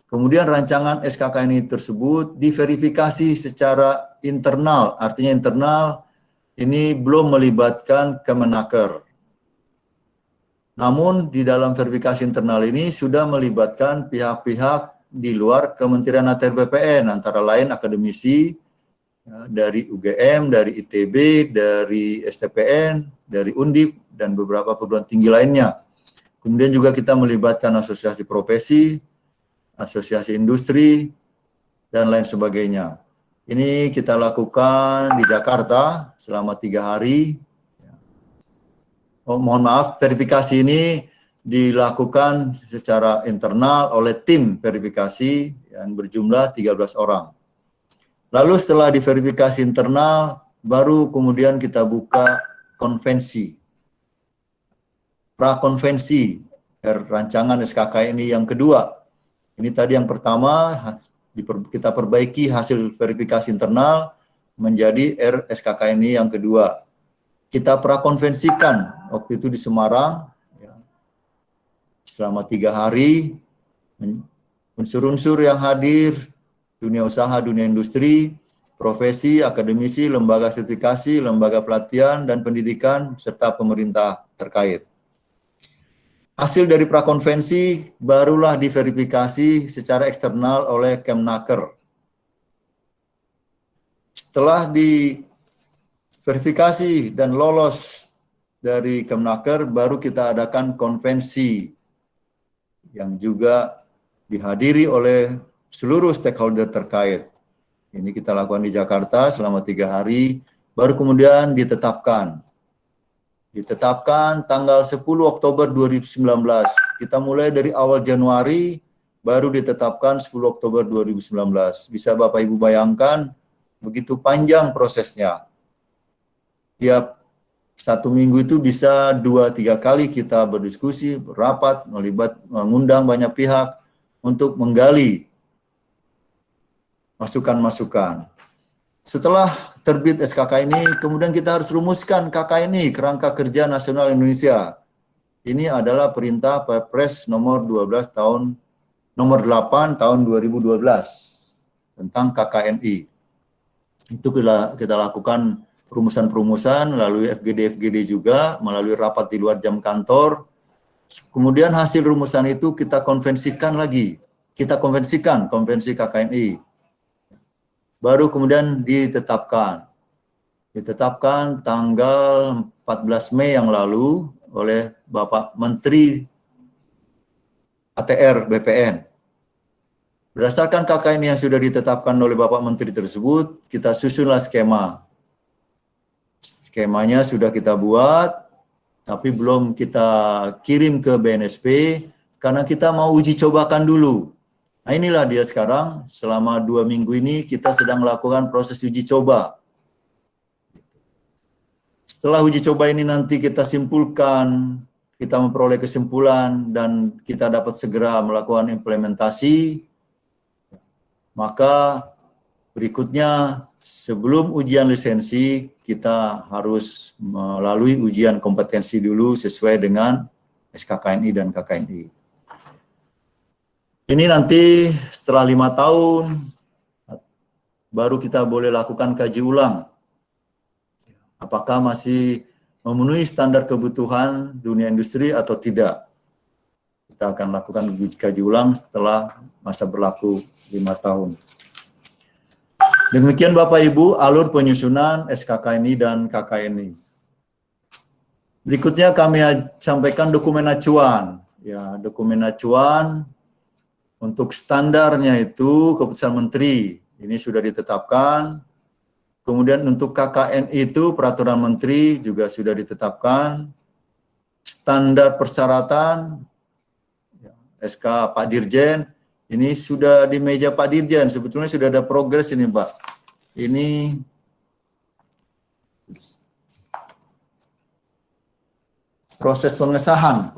Kemudian rancangan SKKNI tersebut diverifikasi secara internal, artinya internal ini belum melibatkan Kemenaker. Namun di dalam verifikasi internal ini sudah melibatkan pihak-pihak di luar Kementerian ATR BPN, antara lain akademisi, dari UGM, dari ITB, dari STPN, dari Undip, dan beberapa perguruan tinggi lainnya. Kemudian juga kita melibatkan asosiasi profesi, asosiasi industri, dan lain sebagainya. Ini kita lakukan di Jakarta selama 3 hari. Oh, mohon maaf, verifikasi ini dilakukan secara internal oleh tim verifikasi yang berjumlah 13 orang. Lalu setelah diverifikasi internal, baru kemudian kita buka konvensi. Prakonvensi rancangan SKKNI yang kedua. Ini tadi yang pertama, kita perbaiki hasil verifikasi internal menjadi SKKNI yang kedua. Kita prakonvensikan waktu itu di Semarang, ya, selama 3 hari, unsur-unsur yang hadir, dunia usaha, dunia industri, profesi, akademisi, lembaga sertifikasi, lembaga pelatihan dan pendidikan, serta pemerintah terkait. Hasil dari prakonvensi barulah diverifikasi secara eksternal oleh Kemnaker. Setelah diverifikasi dan lolos dari Kemnaker, baru kita adakan konvensi yang juga dihadiri oleh seluruh stakeholder terkait. Ini kita lakukan di Jakarta selama 3 hari, baru kemudian ditetapkan. Ditetapkan tanggal 10 Oktober 2019. Kita mulai dari awal Januari, baru ditetapkan 10 Oktober 2019. Bisa Bapak Ibu bayangkan, begitu panjang prosesnya. Tiap 1 minggu itu bisa 2-3 kali kita berdiskusi, berapat, mengundang banyak pihak untuk menggali masukan-masukan. Setelah terbit SKK ini, kemudian kita harus rumuskan KKNI, Kerangka Kerja Nasional Indonesia. Ini adalah perintah Perpres nomor 8 tahun 2012 tentang KKNI. Itu kita lakukan perumusan-perumusan melalui FGD juga, melalui rapat di luar jam kantor. Kemudian hasil rumusan itu kita konvensikan lagi. Kita konvensikan konvensi KKNI. baru kemudian ditetapkan. Ditetapkan tanggal 14 Mei yang lalu oleh Bapak Menteri ATR BPN. Berdasarkan KKN yang sudah ditetapkan oleh Bapak Menteri tersebut, kita susunlah skema. Skemanya sudah kita buat, tapi belum kita kirim ke BNSP karena kita mau uji cobakan dulu. Nah inilah dia sekarang, selama 2 minggu ini kita sedang melakukan proses uji coba. Setelah uji coba ini nanti kita simpulkan, kita memperoleh kesimpulan, dan kita dapat segera melakukan implementasi, maka berikutnya sebelum ujian lisensi, kita harus melalui ujian kompetensi dulu sesuai dengan SKKNI dan KKNI. Ini nanti setelah 5 tahun, baru kita boleh lakukan kaji ulang. Apakah masih memenuhi standar kebutuhan dunia industri atau tidak. Kita akan lakukan kaji ulang setelah masa berlaku 5 tahun. Demikian Bapak Ibu, alur penyusunan SKKNI dan KKNI. Berikutnya kami sampaikan dokumen acuan. Ya, dokumen acuan untuk standarnya itu keputusan Menteri. Ini sudah ditetapkan. Kemudian untuk KKNI itu peraturan Menteri juga sudah ditetapkan. Standar persyaratan SK Pak Dirjen, ini sudah di meja Pak Dirjen, sebetulnya sudah ada progres ini Pak. Ini proses pengesahan.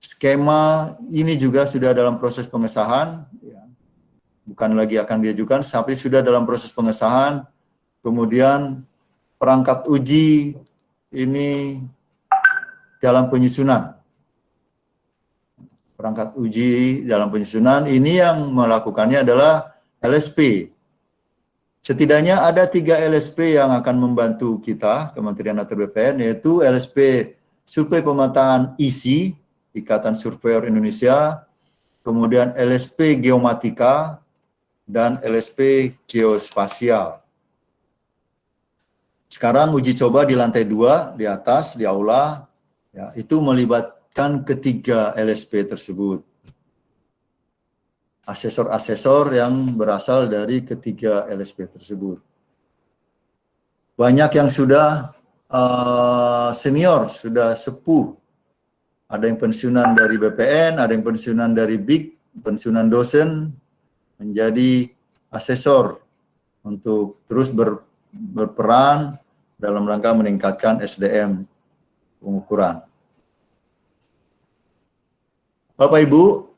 Skema ini juga sudah dalam proses pengesahan, bukan lagi akan diajukan, tapi sudah dalam proses pengesahan. Kemudian perangkat uji ini dalam penyusunan. Perangkat uji dalam penyusunan ini yang melakukannya adalah LSP. Setidaknya ada 3 LSP yang akan membantu kita, Kementerian ATR BPN, yaitu LSP Survei Pemetaan ISI, Ikatan Surveyor Indonesia, kemudian LSP Geomatika, dan LSP Geospasial. Sekarang uji coba di lantai 2, di atas, di aula, ya, itu melibatkan ketiga LSP tersebut. Asesor-asesor yang berasal dari ketiga LSP tersebut. Banyak yang sudah senior, sudah sepuh. Ada yang pensiunan dari BPN, ada yang pensiunan dari BIK, pensiunan dosen, menjadi asesor untuk terus berperan dalam rangka meningkatkan SDM pengukuran. Bapak Ibu,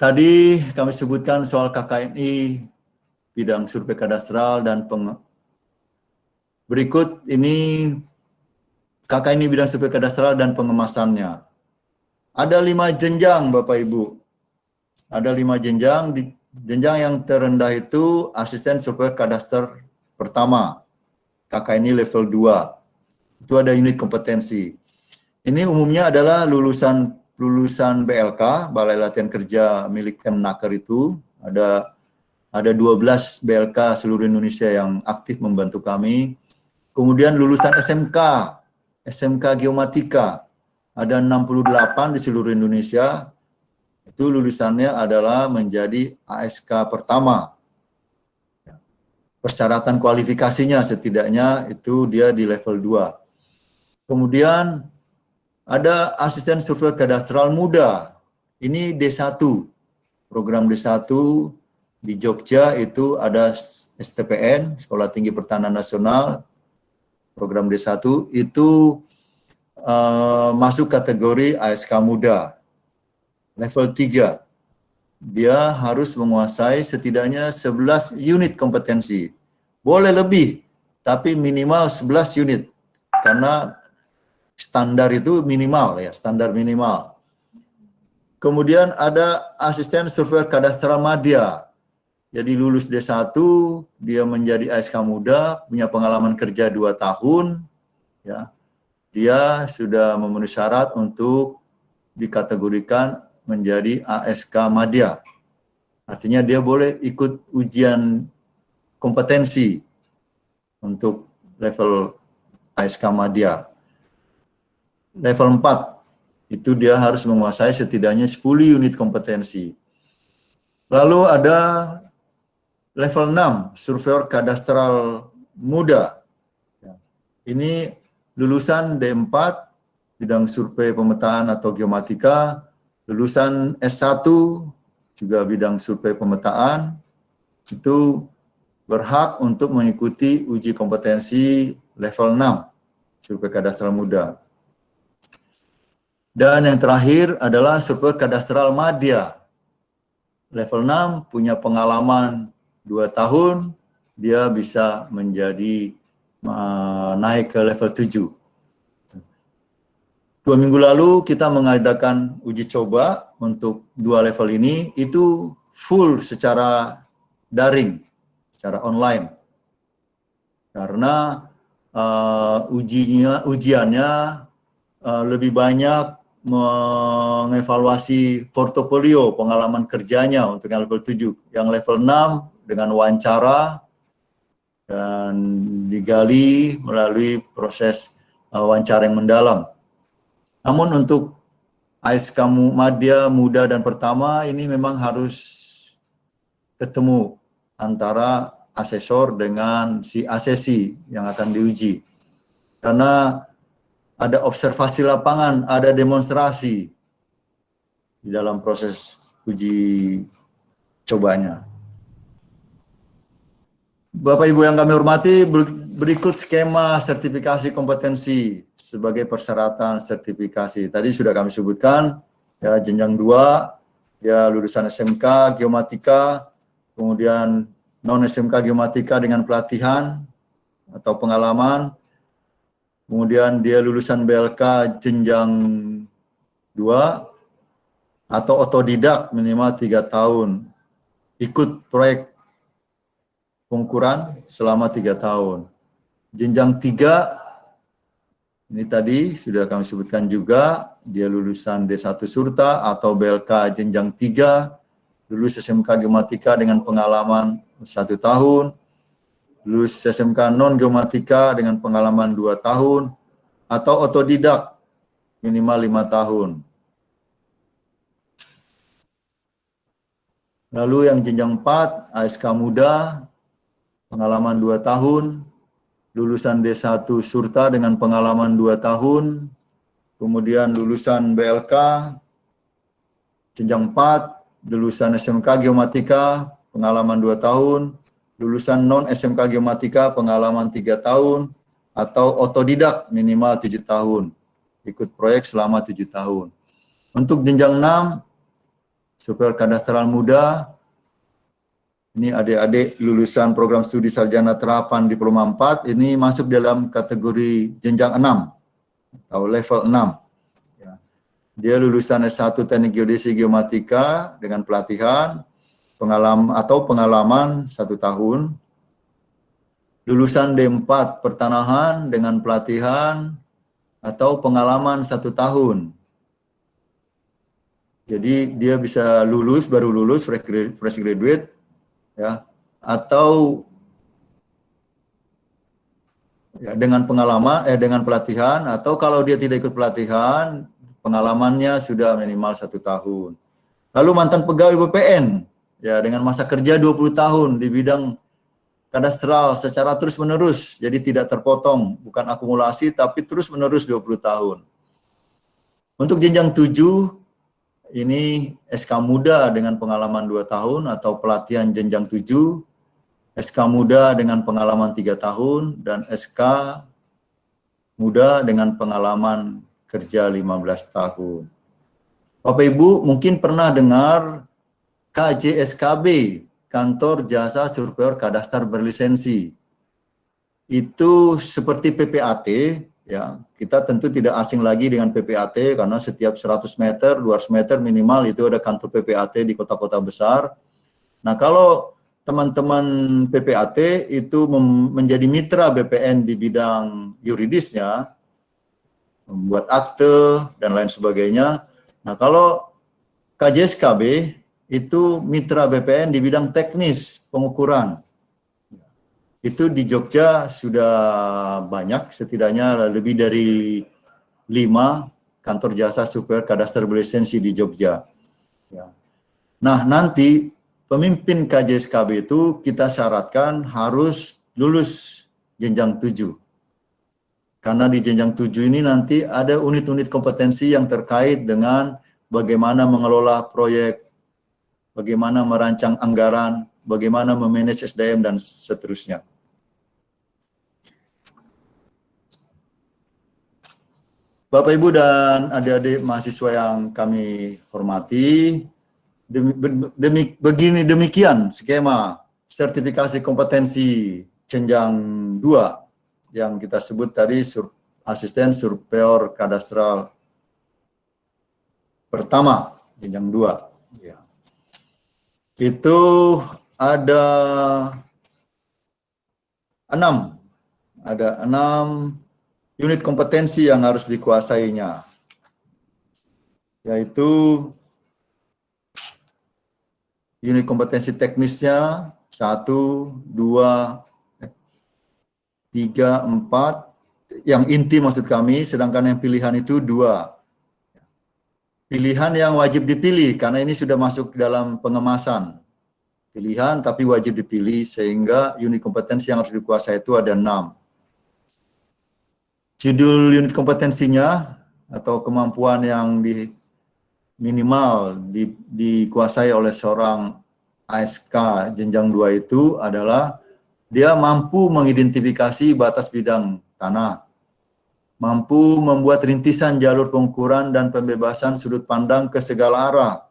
tadi kami sebutkan soal KKNI, bidang survei kadastral dan berikut ini KKNI bidang survei kadastral dan pengemasannya. Ada 5 jenjang Bapak Ibu. Ada 5 jenjang. Jenjang yang terendah itu asisten survei kadastral pertama. KKNI level 2. Itu ada unit kompetensi. Ini umumnya adalah lulusan BLK, Balai Latihan Kerja milik Kemnaker itu. Ada 12 BLK seluruh Indonesia yang aktif membantu kami. Kemudian lulusan SMK Geomatika. Ada 68 di seluruh Indonesia. Itu lulusannya adalah menjadi ASK pertama. Persyaratan kualifikasinya setidaknya itu dia di level 2. Kemudian ada asisten survei kadastral muda. Ini D1. Program D1 di Jogja itu ada STPN, Sekolah Tinggi Pertanahan Nasional. Program D1 itu masuk kategori ASK muda. Level 3. Dia harus menguasai setidaknya 11 unit kompetensi. Boleh lebih, tapi minimal 11 unit. Karena standar itu minimal ya, standar minimal. Kemudian ada asisten surveyor kadastral madya. Jadi lulus D1, dia menjadi ASK muda, punya pengalaman kerja 2 tahun, ya. Dia sudah memenuhi syarat untuk dikategorikan menjadi ASK madya. Artinya dia boleh ikut ujian kompetensi untuk level ASK Madya. Level 4, itu dia harus menguasai setidaknya 10 unit kompetensi. Lalu ada level 6, surveyor kadastral muda. Ini lulusan D4, bidang survei pemetaan atau geomatika, lulusan S1, juga bidang survei pemetaan, itu berhak untuk mengikuti uji kompetensi level 6, survei kadastral muda. Dan yang terakhir adalah survei kadastral madya. Level 6 punya pengalaman 2 tahun, dia bisa menjadi naik ke level 7. 2 minggu lalu kita mengadakan uji coba untuk 2 level ini, itu full secara daring, secara online. Karena ujiannya lebih banyak mengevaluasi portofolio pengalaman kerjanya untuk yang level 7. Yang level 6 dengan wawancara dan digali melalui proses wawancara yang mendalam. Namun untuk ASK Madya Muda dan Pertama ini memang harus ketemu antara asesor dengan si asesi yang akan diuji. Karena ada observasi lapangan, ada demonstrasi di dalam proses uji cobanya. Bapak Ibu yang kami hormati, berikut skema sertifikasi kompetensi sebagai persyaratan sertifikasi. Tadi sudah kami sebutkan, ya, jenjang 2, ya lulusan SMK Geomatika, kemudian non-SMK Geomatika dengan pelatihan atau pengalaman, kemudian dia lulusan BLK jenjang 2 atau otodidak minimal 3 tahun, ikut proyek pengukuran selama 3 tahun. Jenjang 3, ini tadi sudah kami sebutkan juga, dia lulusan D1 Surta atau BLK jenjang 3, lulus SMK Geomatika dengan pengalaman 1 tahun, lulus SMK non-geomatika dengan pengalaman 2 tahun, atau otodidak minimal 5 tahun. Lalu yang jenjang 4, ASK Muda, pengalaman 2 tahun, lulusan D1 Surta dengan pengalaman 2 tahun, kemudian lulusan BLK, jenjang 4, lulusan SMK Geomatika, pengalaman 2 tahun, lulusan non-SMK Geomatika, pengalaman 3 tahun, atau otodidak minimal 7 tahun, ikut proyek selama 7 tahun. Untuk jenjang 6, surveyor kadastral muda, ini adik-adik lulusan program studi sarjana terapan diploma 4, ini masuk dalam kategori jenjang 6, atau level 6. Ya. Dia lulusan S1 Teknik Geodesi Geomatika dengan pelatihan, pengalaman 1 tahun, lulusan D4 Pertanahan dengan pelatihan atau pengalaman 1 tahun. Jadi dia bisa lulus, baru lulus, fresh graduate, ya, atau ya, dengan pengalaman, dengan pelatihan, atau kalau dia tidak ikut pelatihan, pengalamannya sudah minimal 1 tahun. Lalu mantan pegawai BPN, ya, dengan masa kerja 20 tahun di bidang kadastral secara terus-menerus, jadi tidak terpotong, bukan akumulasi, tapi terus-menerus 20 tahun. Untuk jenjang 7, ini SK Muda dengan pengalaman 2 tahun atau pelatihan jenjang 7, SK Muda dengan pengalaman 3 tahun, dan SK Muda dengan pengalaman kerja 15 tahun. Bapak Ibu mungkin pernah dengar KJSKB, Kantor Jasa Surveyor Kadastar Berlisensi. Itu seperti PPAT, ya. Kita tentu tidak asing lagi dengan PPAT karena setiap 100 meter, 200 meter minimal itu ada kantor PPAT di kota-kota besar. Nah, kalau teman-teman PPAT itu menjadi mitra BPN di bidang yuridisnya, membuat akte dan lain sebagainya. Nah, kalau KJSKB itu mitra BPN di bidang teknis pengukuran. Itu di Jogja sudah banyak, setidaknya lebih dari 5 kantor jasa surveyor kadaster berlisensi di Jogja. Ya. Nah, nanti pemimpin KJSKB itu kita syaratkan harus lulus jenjang 7. Karena di jenjang 7 ini nanti ada unit-unit kompetensi yang terkait dengan bagaimana mengelola proyek, bagaimana merancang anggaran, bagaimana memanage SDM, dan seterusnya. Bapak, Ibu, dan adik-adik mahasiswa yang kami hormati, demikian skema sertifikasi kompetensi jenjang 2 yang kita sebut tadi asisten surveyor kadastral pertama, jenjang 2. Ya. Itu ada 6 unit kompetensi yang harus dikuasainya, yaitu unit kompetensi teknisnya 1, 2, 3, 4, yang inti maksud kami, sedangkan yang pilihan itu 2. Pilihan yang wajib dipilih, karena ini sudah masuk dalam pengemasan. Pilihan tapi wajib dipilih, sehingga unit kompetensi yang harus dikuasai itu ada 6. Judul unit kompetensinya atau kemampuan yang minimal dikuasai oleh seorang ASK jenjang 2 itu adalah dia mampu mengidentifikasi batas bidang tanah, mampu membuat rintisan jalur pengukuran dan pembebasan sudut pandang ke segala arah,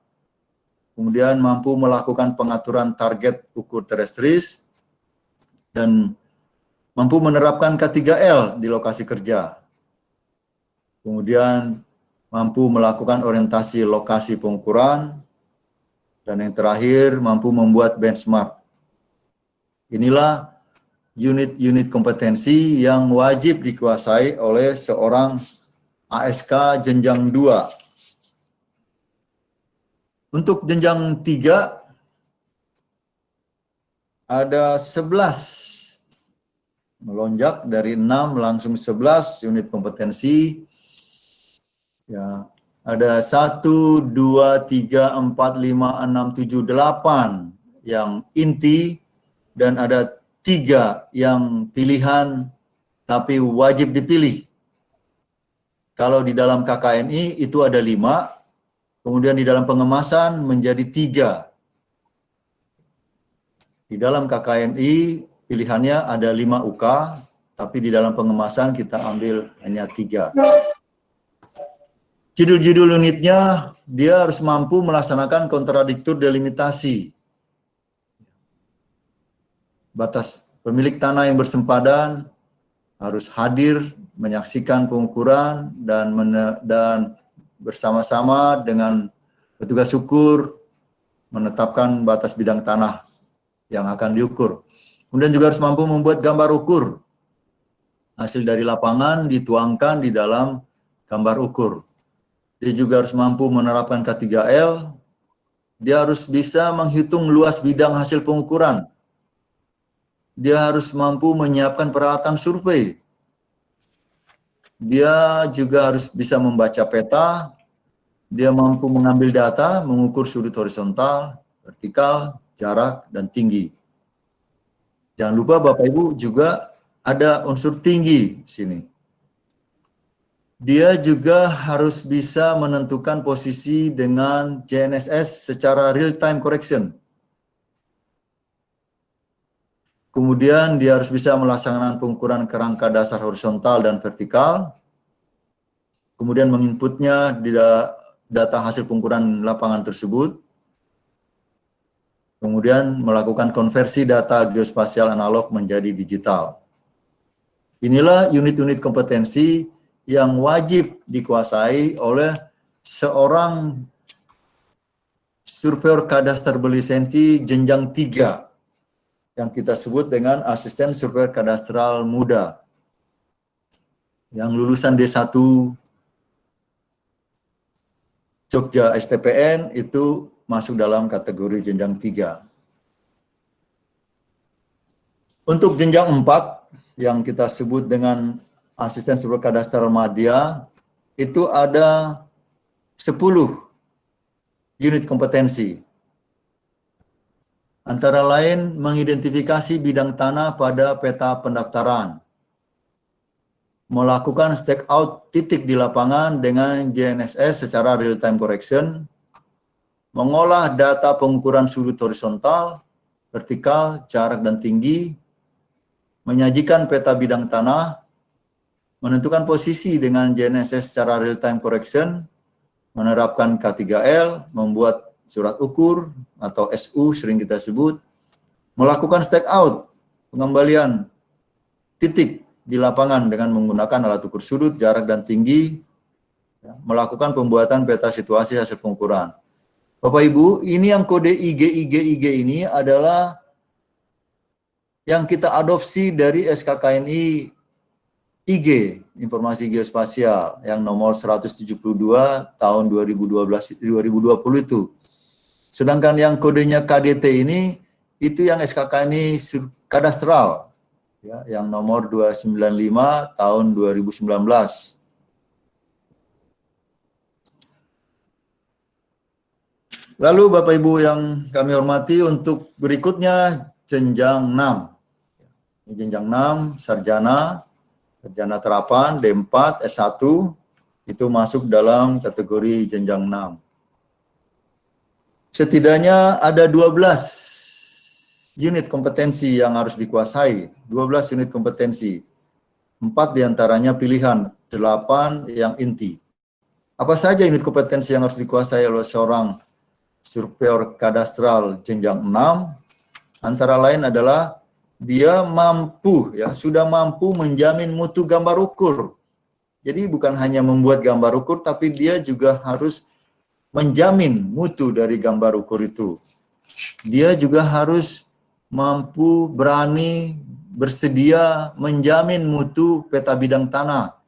kemudian mampu melakukan pengaturan target ukur terestris, dan mampu menerapkan K3L di lokasi kerja. Kemudian mampu melakukan orientasi lokasi pengukuran. Dan yang terakhir, mampu membuat benchmark. Inilah unit-unit kompetensi yang wajib dikuasai oleh seorang ASK jenjang 2. Untuk jenjang 3, ada 11. Melonjak dari 6 langsung 11 unit kompetensi. Ya, ada 1, 2, 3, 4, 5, 6, 7, 8 yang inti, dan ada 3 yang pilihan tapi wajib dipilih. Kalau di dalam KKNI itu ada 5, kemudian di dalam pengemasan menjadi 3. Di dalam KKNI pilihannya ada 5 UK, tapi di dalam pengemasan kita ambil hanya 3. Judul-judul unitnya, dia harus mampu melaksanakan kontradiktur delimitasi. Batas pemilik tanah yang bersempadan harus hadir menyaksikan pengukuran dan bersama-sama dengan petugas ukur menetapkan batas bidang tanah yang akan diukur. Kemudian juga harus mampu membuat gambar ukur. Hasil dari lapangan dituangkan di dalam gambar ukur. Dia juga harus mampu menerapkan K3L. Dia harus bisa menghitung luas bidang hasil pengukuran. Dia harus mampu menyiapkan peralatan survei. Dia juga harus bisa membaca peta. Dia mampu mengambil data, mengukur sudut horizontal, vertikal, jarak, dan tinggi. Jangan lupa Bapak Ibu juga ada unsur tinggi di sini. Dia juga harus bisa menentukan posisi dengan GNSS secara real time correction. Kemudian dia harus bisa melaksanakan pengukuran kerangka dasar horizontal dan vertikal. Kemudian menginputnya di data hasil pengukuran lapangan tersebut. Kemudian melakukan konversi data geospasial analog menjadi digital. Inilah unit-unit kompetensi yang wajib dikuasai oleh seorang surveyor kadaster berlisensi jenjang 3 yang kita sebut dengan asisten surveyor kadastral muda yang lulusan D1 Jogja STPN itu masuk dalam kategori jenjang 3. Untuk jenjang 4 yang kita sebut dengan asisten super kadastral madya, itu ada 10 unit kompetensi. Antara lain mengidentifikasi bidang tanah pada peta pendaftaran, melakukan stake out titik di lapangan dengan GNSS secara real time correction, mengolah data pengukuran sudut horizontal, vertikal, jarak dan tinggi, menyajikan peta bidang tanah, menentukan posisi dengan GNSS secara real time correction, menerapkan K3L, membuat surat ukur atau SU sering kita sebut, melakukan stake out, pengembalian titik di lapangan dengan menggunakan alat ukur sudut, jarak dan tinggi, melakukan pembuatan peta situasi hasil pengukuran. Bapak Ibu, ini yang kode IG ini adalah yang kita adopsi dari SKKNI IG, Informasi Geospasial, yang nomor 172 tahun 2020 itu. Sedangkan yang kodenya KDT ini, itu yang SKKNI Kadastral, ya, yang nomor 295 tahun 2019. Lalu Bapak Ibu yang kami hormati, untuk berikutnya jenjang 6. Ini jenjang 6, sarjana terapan, D4, S1, itu masuk dalam kategori jenjang 6. Setidaknya ada 12 unit kompetensi yang harus dikuasai, 12 unit kompetensi. 4 diantaranya pilihan, 8 yang inti. Apa saja unit kompetensi yang harus dikuasai oleh seorang surveyor kadastral jenjang 6? Antara lain adalah dia mampu, ya, sudah mampu menjamin mutu gambar ukur. Jadi bukan hanya membuat gambar ukur, tapi dia juga harus menjamin mutu dari gambar ukur itu. Dia juga harus mampu, berani, bersedia menjamin mutu peta bidang tanah,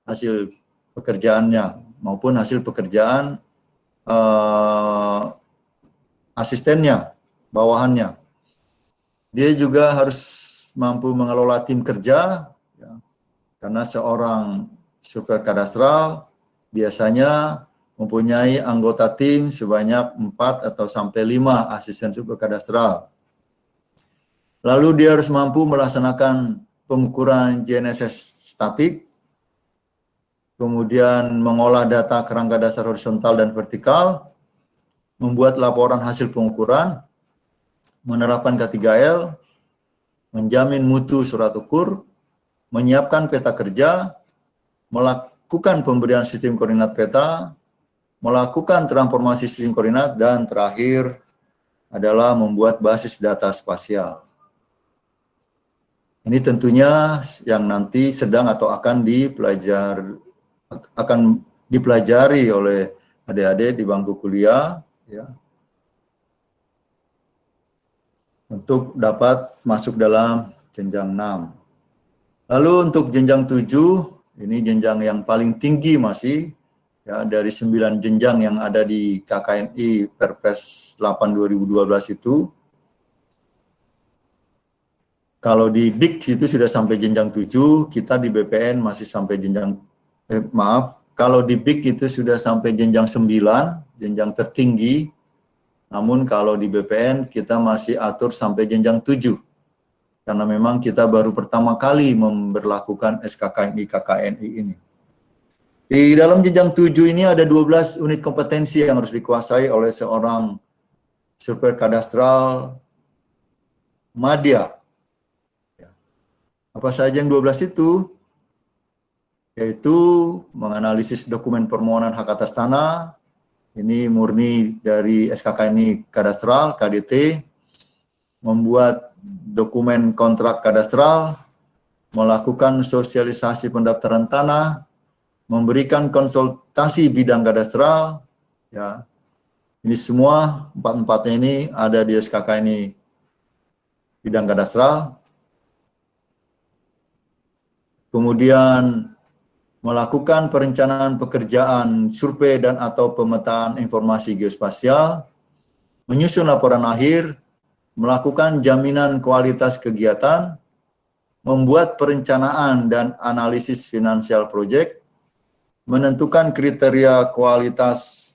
hasil pekerjaannya, maupun hasil pekerjaan asistennya, bawahannya. Dia juga harus mampu mengelola tim kerja, ya, karena seorang surveyor kadastral biasanya mempunyai anggota tim sebanyak 4 atau sampai 5 asisten surveyor kadastral. Lalu dia harus mampu melaksanakan pengukuran GNSS statik, kemudian mengolah data kerangka dasar horizontal dan vertikal, membuat laporan hasil pengukuran, menerapkan K3L, menjamin mutu surat ukur, menyiapkan peta kerja, melakukan pemberian sistem koordinat peta, melakukan transformasi sistem koordinat, dan terakhir adalah membuat basis data spasial. Ini tentunya yang nanti sedang atau akan dipelajari oleh adik-adik di bangku kuliah, ya, untuk dapat masuk dalam jenjang 6. Lalu untuk jenjang 7, ini jenjang yang paling tinggi masih, ya, dari 9 jenjang yang ada di KKNI Perpres 8 2012 itu. Kalau di BIK itu sudah sampai jenjang 7, kita di BPN masih sampai jenjang, kalau di BIK itu sudah sampai jenjang 9, jenjang tertinggi. Namun kalau di BPN kita masih atur sampai jenjang 7. Karena memang kita baru pertama kali memberlakukan SKKNI KKNI ini. Di dalam jenjang 7 ini ada 12 unit kompetensi yang harus dikuasai oleh seorang surveyor kadastral madya. Apa saja yang 12 itu? Yaitu menganalisis dokumen permohonan hak atas tanah, ini murni dari SKKNI Kadastral, KDT, membuat dokumen kontrak kadastral, melakukan sosialisasi pendaftaran tanah, memberikan konsultasi bidang kadastral, ya. Ini semua, empat-empatnya ini ada di SKKNI bidang kadastral. Kemudian melakukan perencanaan pekerjaan survei dan atau pemetaan informasi geospasial, menyusun laporan akhir, melakukan jaminan kualitas kegiatan, membuat perencanaan dan analisis finansial proyek, menentukan kriteria kualitas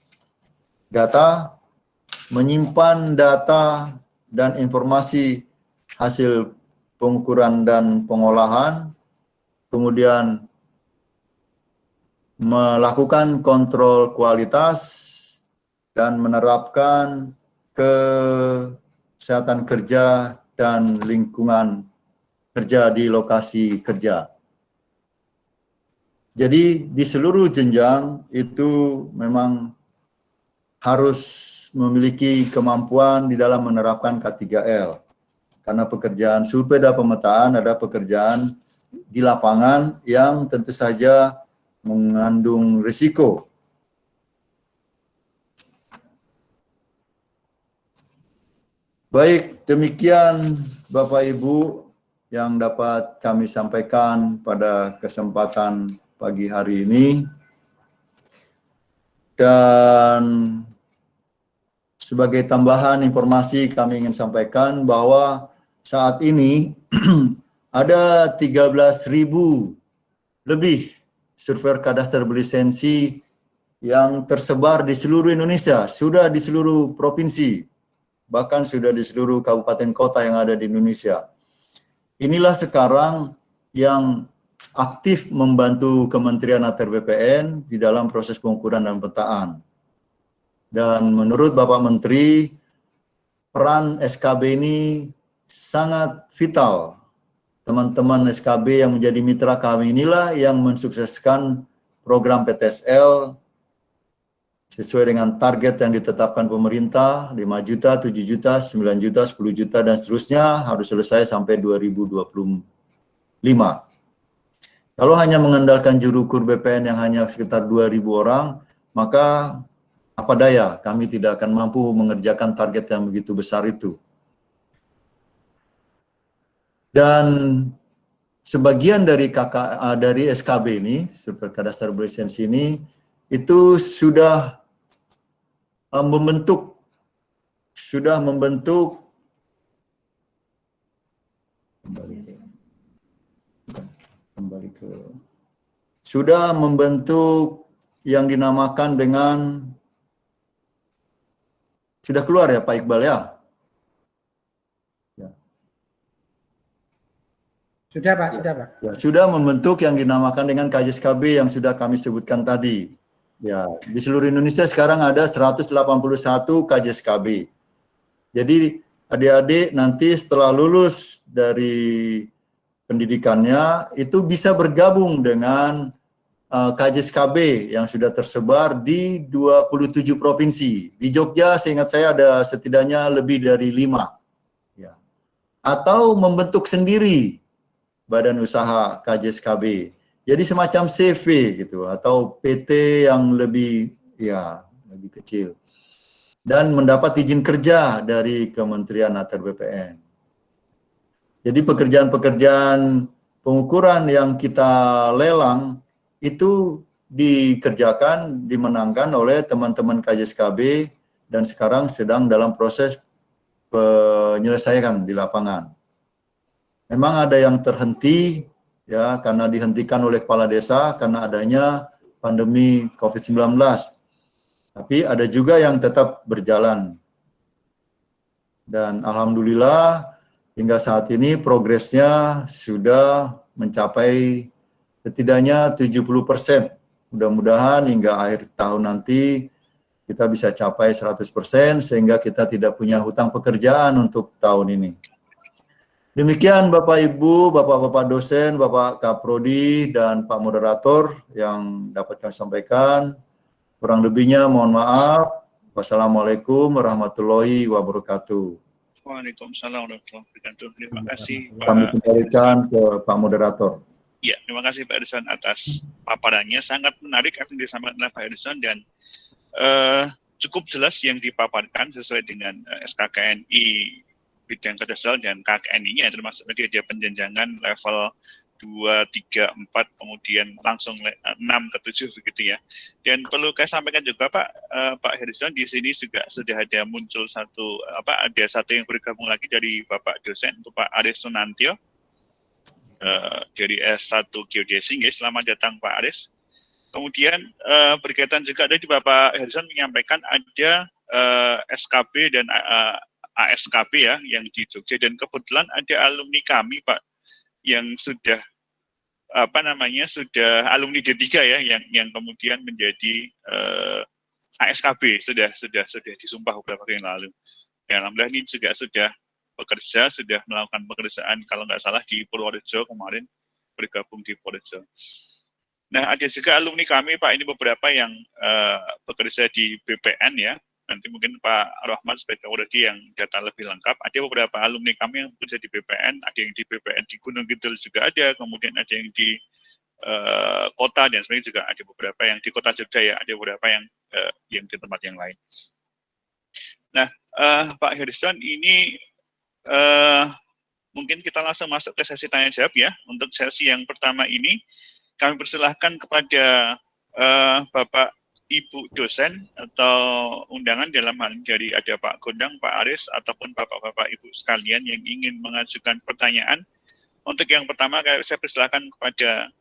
data, menyimpan data dan informasi hasil pengukuran dan pengolahan, kemudian melakukan kontrol kualitas dan menerapkan kesehatan kerja dan lingkungan kerja di lokasi kerja. Jadi di seluruh jenjang itu memang harus memiliki kemampuan di dalam menerapkan K3L. Karena pekerjaan survei dan pemetaan ada pekerjaan di lapangan yang tentu saja mengandung risiko. Baik, demikian Bapak Ibu yang dapat kami sampaikan pada kesempatan pagi hari ini. Dan sebagai tambahan informasi kami ingin sampaikan bahwa saat ini ada 13.000 lebih surveyor kadaster berlisensi yang tersebar di seluruh Indonesia, sudah di seluruh provinsi, bahkan sudah di seluruh kabupaten kota yang ada di Indonesia. Inilah sekarang yang aktif membantu Kementerian Atr BPN di dalam proses pengukuran dan pemetaan. Dan menurut Bapak Menteri, peran SKB ini sangat vital. Teman-teman SKB yang menjadi mitra kami inilah yang mensukseskan program PTSL sesuai dengan target yang ditetapkan pemerintah, 5 juta, 7 juta, 9 juta, 10 juta, dan seterusnya harus selesai sampai 2025. Kalau hanya mengandalkan juru ukur BPN yang hanya sekitar 2.000 orang, maka apa daya kami tidak akan mampu mengerjakan target yang begitu besar itu. Dan sebagian dari SKB ini, Surveyor Kadaster Berlisensi ini, itu sudah membentuk yang dinamakan dengan, sudah keluar ya Pak Iqbal ya? Sudah Pak, sudah Pak. Ya, sudah membentuk yang dinamakan dengan KJSKB yang sudah kami sebutkan tadi. Ya, di seluruh Indonesia sekarang ada 181 KJSKB. Jadi adik-adik nanti setelah lulus dari pendidikannya itu bisa bergabung dengan KJSKB yang sudah tersebar di 27 provinsi. Di Jogja seingat saya ada setidaknya lebih dari 5. Ya. Atau membentuk sendiri badan usaha KJSKB. Jadi semacam CV gitu atau PT yang lebih kecil. Dan mendapat izin kerja dari Kementerian Atr BPN. Jadi pekerjaan-pekerjaan pengukuran yang kita lelang itu dikerjakan, dimenangkan oleh teman-teman KJSKB dan sekarang sedang dalam proses penyelesaian di lapangan. Memang ada yang terhenti ya karena dihentikan oleh kepala desa karena adanya pandemi COVID-19. Tapi ada juga yang tetap berjalan. Dan alhamdulillah hingga saat ini progresnya sudah mencapai setidaknya 70%. Mudah-mudahan hingga akhir tahun nanti kita bisa capai 100% sehingga kita tidak punya hutang pekerjaan untuk tahun ini. Demikian Bapak Ibu, Bapak-Bapak dosen, Bapak Kaprodi, dan Pak Moderator yang dapat kami sampaikan. Kurang lebihnya mohon maaf. Wassalamualaikum warahmatullahi wabarakatuh. Waalaikumsalam warahmatullahi wabarakatuh. Terima kasih Pak. Kami kembalikan ke Pak Moderator. Ya, terima kasih Pak Edison atas paparannya. Sangat menarik apa yang disampaikan oleh Pak Edison dan cukup jelas yang dipaparkan sesuai dengan SKKNI bidang kadastral dan KKNI-nya, termasuk tadi ada penjenjangan level 2, 3, 4, kemudian langsung 6 ke 7 begitu ya. Dan perlu saya sampaikan juga Pak Harrison, di sini juga sudah ada muncul ada satu yang bergabung lagi dari Bapak dosen, Pak Aris Sunantio dari S1 Geodesi. Selamat datang Pak Aris. Kemudian berkaitan juga tadi Bapak Harrison menyampaikan ada SKB dan ASKB ya yang di Jogja, dan kebetulan ada alumni kami Pak yang sudah sudah alumni D3 ya yang kemudian menjadi ASKB sudah disumpah beberapa hari yang lalu. Ya, alhamdulillah ini juga sudah bekerja, sudah melakukan pekerjaan kalau nggak salah di Purworejo kemarin, bergabung di Purworejo. Nah, ada juga alumni kami Pak, ini beberapa yang bekerja di BPN ya. Nanti mungkin Pak Rahmat sebagai authority yang data lebih lengkap. Ada beberapa alumni kami yang bekerja di BPN, ada yang di BPN di Gunung Kidul juga ada, kemudian ada yang di kota dan sebagainya juga ada beberapa yang di kota Jogja ya, ada beberapa yang di tempat yang lain. Nah, Pak Harrison, ini mungkin kita langsung masuk ke sesi tanya jawab ya. Untuk sesi yang pertama ini kami persilahkan kepada Bapak Ibu dosen atau undangan dalam hal ini dari ada Pak Gondang, Pak Aris, ataupun Bapak-Bapak Ibu sekalian yang ingin mengajukan pertanyaan. Untuk yang pertama, saya persilahkan kepada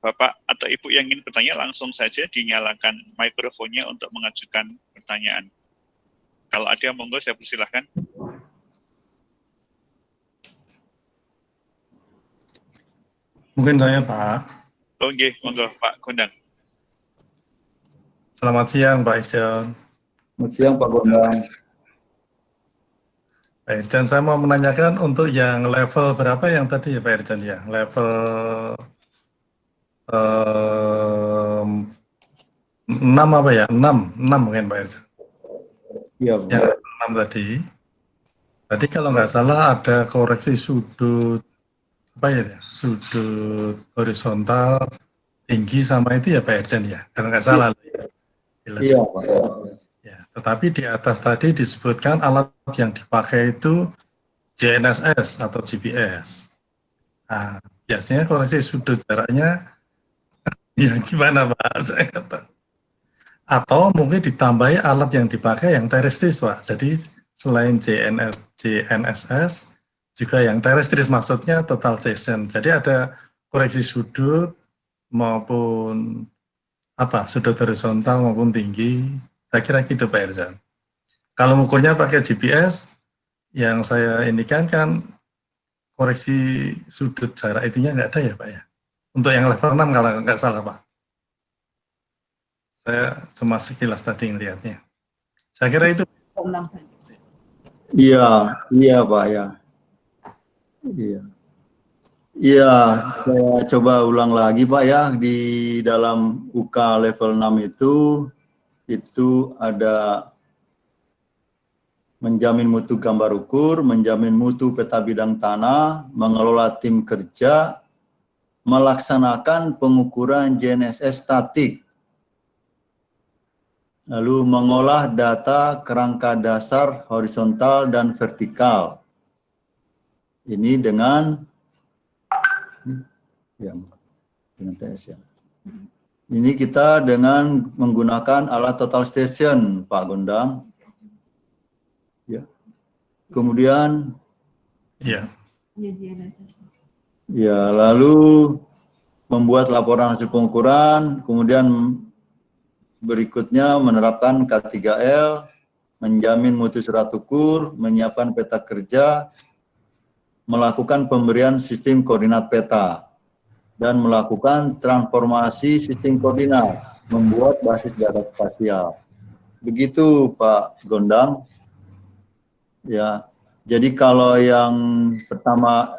Bapak atau Ibu yang ingin bertanya, langsung saja dinyalakan mikrofonnya untuk mengajukan pertanyaan. Kalau ada, monggo saya persilahkan. Mungkin saya Pak. Oke, monggo Pak Gondang. Selamat siang Pak Irjan. Selamat siang Pak Gondang. Pak Irjan, saya mau menanyakan untuk yang level berapa yang tadi ya Pak Irjan ya? Level 6 apa ya? 6 mungkin Pak Irjan. Iya, Yang 6 tadi. Berarti kalau nggak salah ada koreksi sudut apa ya? Sudut horizontal tinggi sama itu ya Pak Irjan ya? Kalau nggak salah. iya Pak. Ya, tetapi di atas tadi disebutkan alat yang dipakai itu GNSS atau GPS. Nah, biasanya koreksi sudut jaraknya ya gimana Pak? Saya kata. Atau mungkin ditambahi alat yang dipakai yang terestris Pak. Jadi selain GNSS juga yang terestris, maksudnya total section. Jadi ada koreksi sudut maupun sudut horizontal maupun tinggi. Saya kira gitu Pak Irzan. Kalau ukurnya pakai GPS, yang saya indikan kan koreksi sudut jarak itunya nggak ada ya Pak ya. Untuk yang level 6 kalau nggak salah Pak. Saya cuma sekilas tadi melihatnya. Saya kira itu. Iya Pak ya. Iya, saya coba ulang lagi Pak ya, di dalam UK level 6 itu ada menjamin mutu gambar ukur, menjamin mutu peta bidang tanah, mengelola tim kerja, melaksanakan pengukuran GNSS statik, lalu mengolah data kerangka dasar horizontal dan vertikal. Ini dengan TS ya. Ini kita dengan menggunakan alat total station, Pak Gondang. Ya. Kemudian ya, lalu membuat laporan hasil pengukuran, kemudian berikutnya menerapkan K3L, menjamin mutu surat ukur, menyiapkan peta kerja, melakukan pemberian sistem koordinat peta, dan melakukan transformasi sistem koordinat, membuat basis data spasial. Begitu Pak Gondang. Ya, jadi kalau yang pertama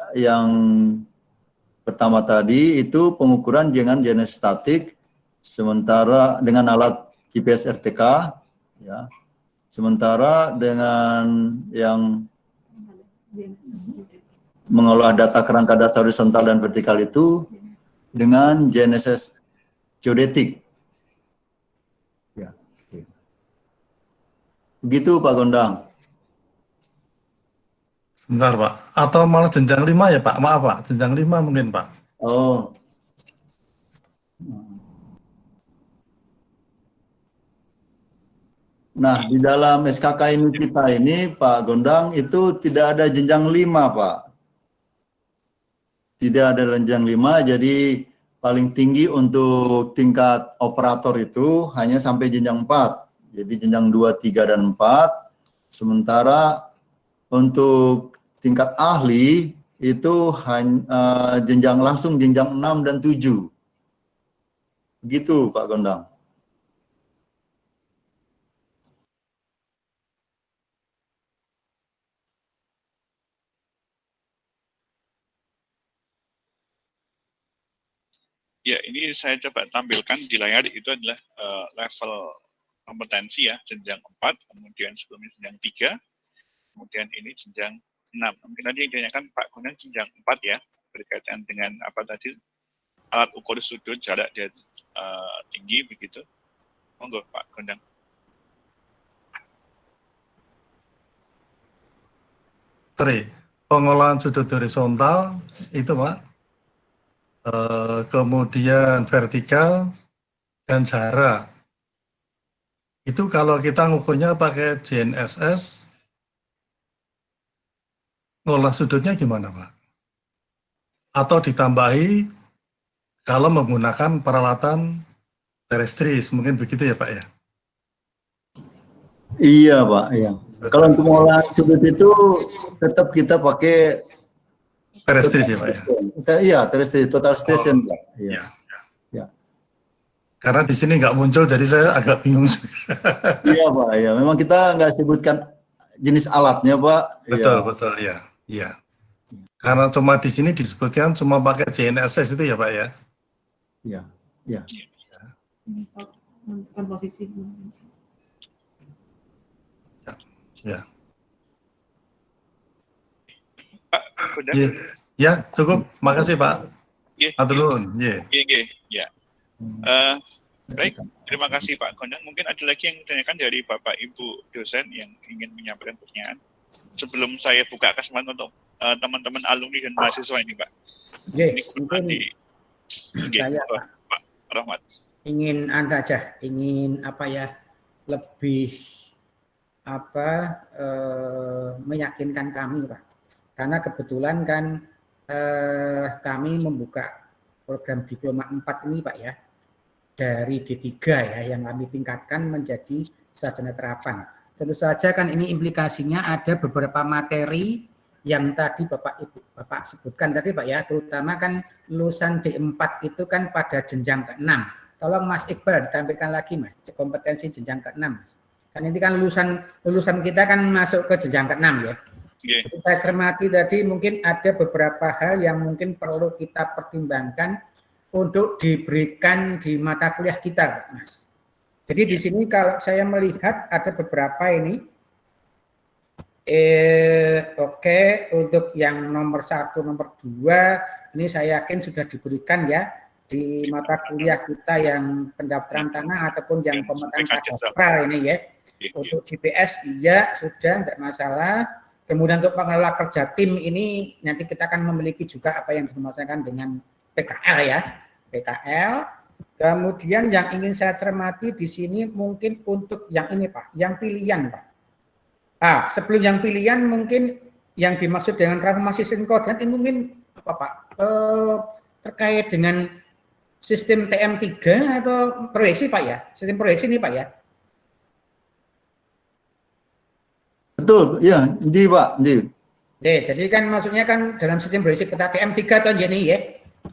tadi itu pengukuran dengan GNSS statik, sementara dengan alat GPS RTK, ya. Sementara dengan yang mengolah data kerangka dasar horizontal dan vertikal itu dengan GNSS geodetik. Ya. Begitu Pak Gondang. Sebentar Pak, atau malah jenjang 5 ya Pak, maaf Pak, jenjang 5 mungkin Pak. Oh. Nah, di dalam SKK ini kita ini, Pak Gondang, itu tidak ada jenjang 5, Pak. Tidak ada jenjang 5, jadi paling tinggi untuk tingkat operator itu hanya sampai jenjang 4. Jadi jenjang 2, 3, dan 4. Sementara untuk tingkat ahli itu hanya jenjang langsung jenjang 6 dan 7. Begitu, Pak Gondang. Ya, ini saya coba tampilkan di layar, itu adalah level kompetensi ya, jenjang 4, kemudian sebelumnya jenjang 3, kemudian ini jenjang 6. Mungkin tadi yang ditanyakan Pak Gondang jenjang 4 ya, berkaitan dengan apa tadi, alat ukur sudut, jarak dan tinggi, begitu. Monggo Pak Gondang. Pengolahan sudut horizontal itu, Pak. Kemudian vertikal dan jarak. Itu kalau kita ngukurnya pakai GNSS, ngolah sudutnya gimana, Pak? Atau ditambahi kalau menggunakan peralatan terestris, mungkin begitu ya, Pak ya? Iya, Pak. Iya. Kalau untuk mengolah sudut itu tetap kita pakai Terestris ya, Pak ya? Iya, terestris, total station, Pak. Iya. Ya. Karena di sini nggak muncul, jadi saya agak bingung. Iya, Pak. Iya, memang kita nggak sebutkan jenis alatnya, Pak. Betul, Ya. betul, ya. Iya. Karena cuma di sini disebutkan cuma pakai GNSS itu ya, Pak ya? Iya. Iya. Menentukan posisi. Ya. Pak Gondang. Ya, cukup. Makasih, Pak. Aturun. Ya. Baik, terima kasih Pak Gondang. Mungkin ada lagi yang ditanyakan dari Bapak Ibu dosen yang ingin menyampaikan pertanyaan. Sebelum saya buka kesempatan untuk teman-teman alumni dan mahasiswa ini, Pak. Ini mungkin saya Pak Rahmat. Ingin lebih meyakinkan kami, Pak. Karena kebetulan kan kami membuka program diploma 4 ini, Pak ya, dari D3 ya, yang kami tingkatkan menjadi sarjana terapan. Tentu saja kan ini implikasinya ada beberapa materi yang tadi Bapak sebutkan tadi, Pak ya, terutama kan lulusan D4 itu kan pada jenjang ke-6. Tolong Mas Iqbal ditampilkan lagi, Mas, kompetensi jenjang ke-6, Mas. Kan ini kan lulusan kita kan masuk ke jenjang ke-6 ya. Jadi saya cermati tadi mungkin ada beberapa hal yang mungkin perlu kita pertimbangkan untuk diberikan di mata kuliah kita, Mas. Jadi di sini kalau saya melihat ada beberapa ini, untuk yang nomor 1, nomor 2, ini saya yakin sudah diberikan ya di mata kuliah kita yang pendaftaran tanah ataupun yang pemetaan kadastral ini ya. Untuk GPS iya sudah, tidak masalah. Kemudian untuk pengelola kerja tim ini nanti kita akan memiliki juga apa yang dimaksudkan dengan PKL ya, PKL. Kemudian yang ingin saya cermati di sini mungkin untuk yang ini Pak, yang pilihan Pak. Sebelum yang pilihan mungkin yang dimaksud dengan transformasi sistem koordinat ini mungkin apa Pak? Terkait dengan sistem TM3 atau proyeksi Pak ya? Sistem proyeksi ini Pak ya? Betul, ya, Pak, Jadi kan maksudnya kan dalam sistem proyeksi kita TM3 atau jadi ya?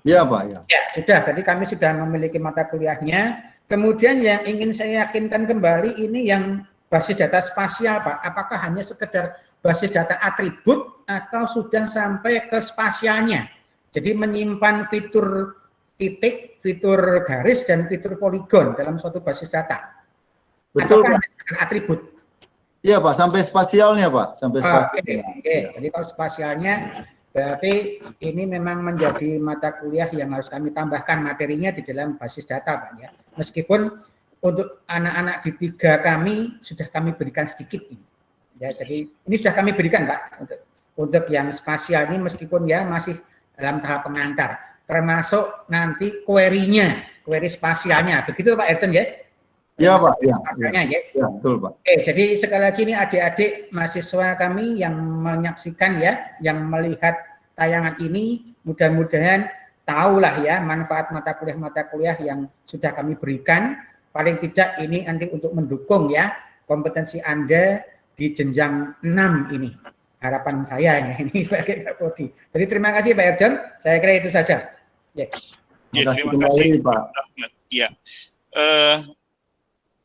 Iya Pak, ya. Ya, sudah. Jadi kami sudah memiliki mata kuliahnya. Kemudian yang ingin saya yakinkan kembali ini yang basis data spasial, Pak. Apakah hanya sekedar basis data atribut atau sudah sampai ke spasialnya? Jadi menyimpan fitur titik, fitur garis, dan fitur poligon dalam suatu basis data. Betul, apakah Pak. hanya atribut? Iya Pak, sampai spasialnya Pak, sampai spasialnya. Oke. Jadi kalau spasialnya berarti ini memang menjadi mata kuliah yang harus kami tambahkan materinya di dalam basis data, Pak ya. Meskipun untuk anak-anak di 3 kami sudah kami berikan sedikit ini. Ya, jadi ini sudah kami berikan, Pak, untuk yang spasial ini meskipun ya masih dalam tahap pengantar. termasuk nanti query-nya, query spasialnya. Begitu Pak Ersen ya? Ya Pak, ya, ya. Betul Pak. Oke, jadi sekali lagi ini adik-adik mahasiswa kami yang menyaksikan ya, yang melihat tayangan ini, mudah-mudahan tahulah ya manfaat mata kuliah yang sudah kami berikan. Paling tidak ini nanti untuk mendukung ya kompetensi Anda di jenjang 6 ini. Harapan saya ini sebagai Kapolri. Jadi terima kasih Pak Erjon, saya kira itu saja. Ya, Terima terima kasih kasih Pak. Ya,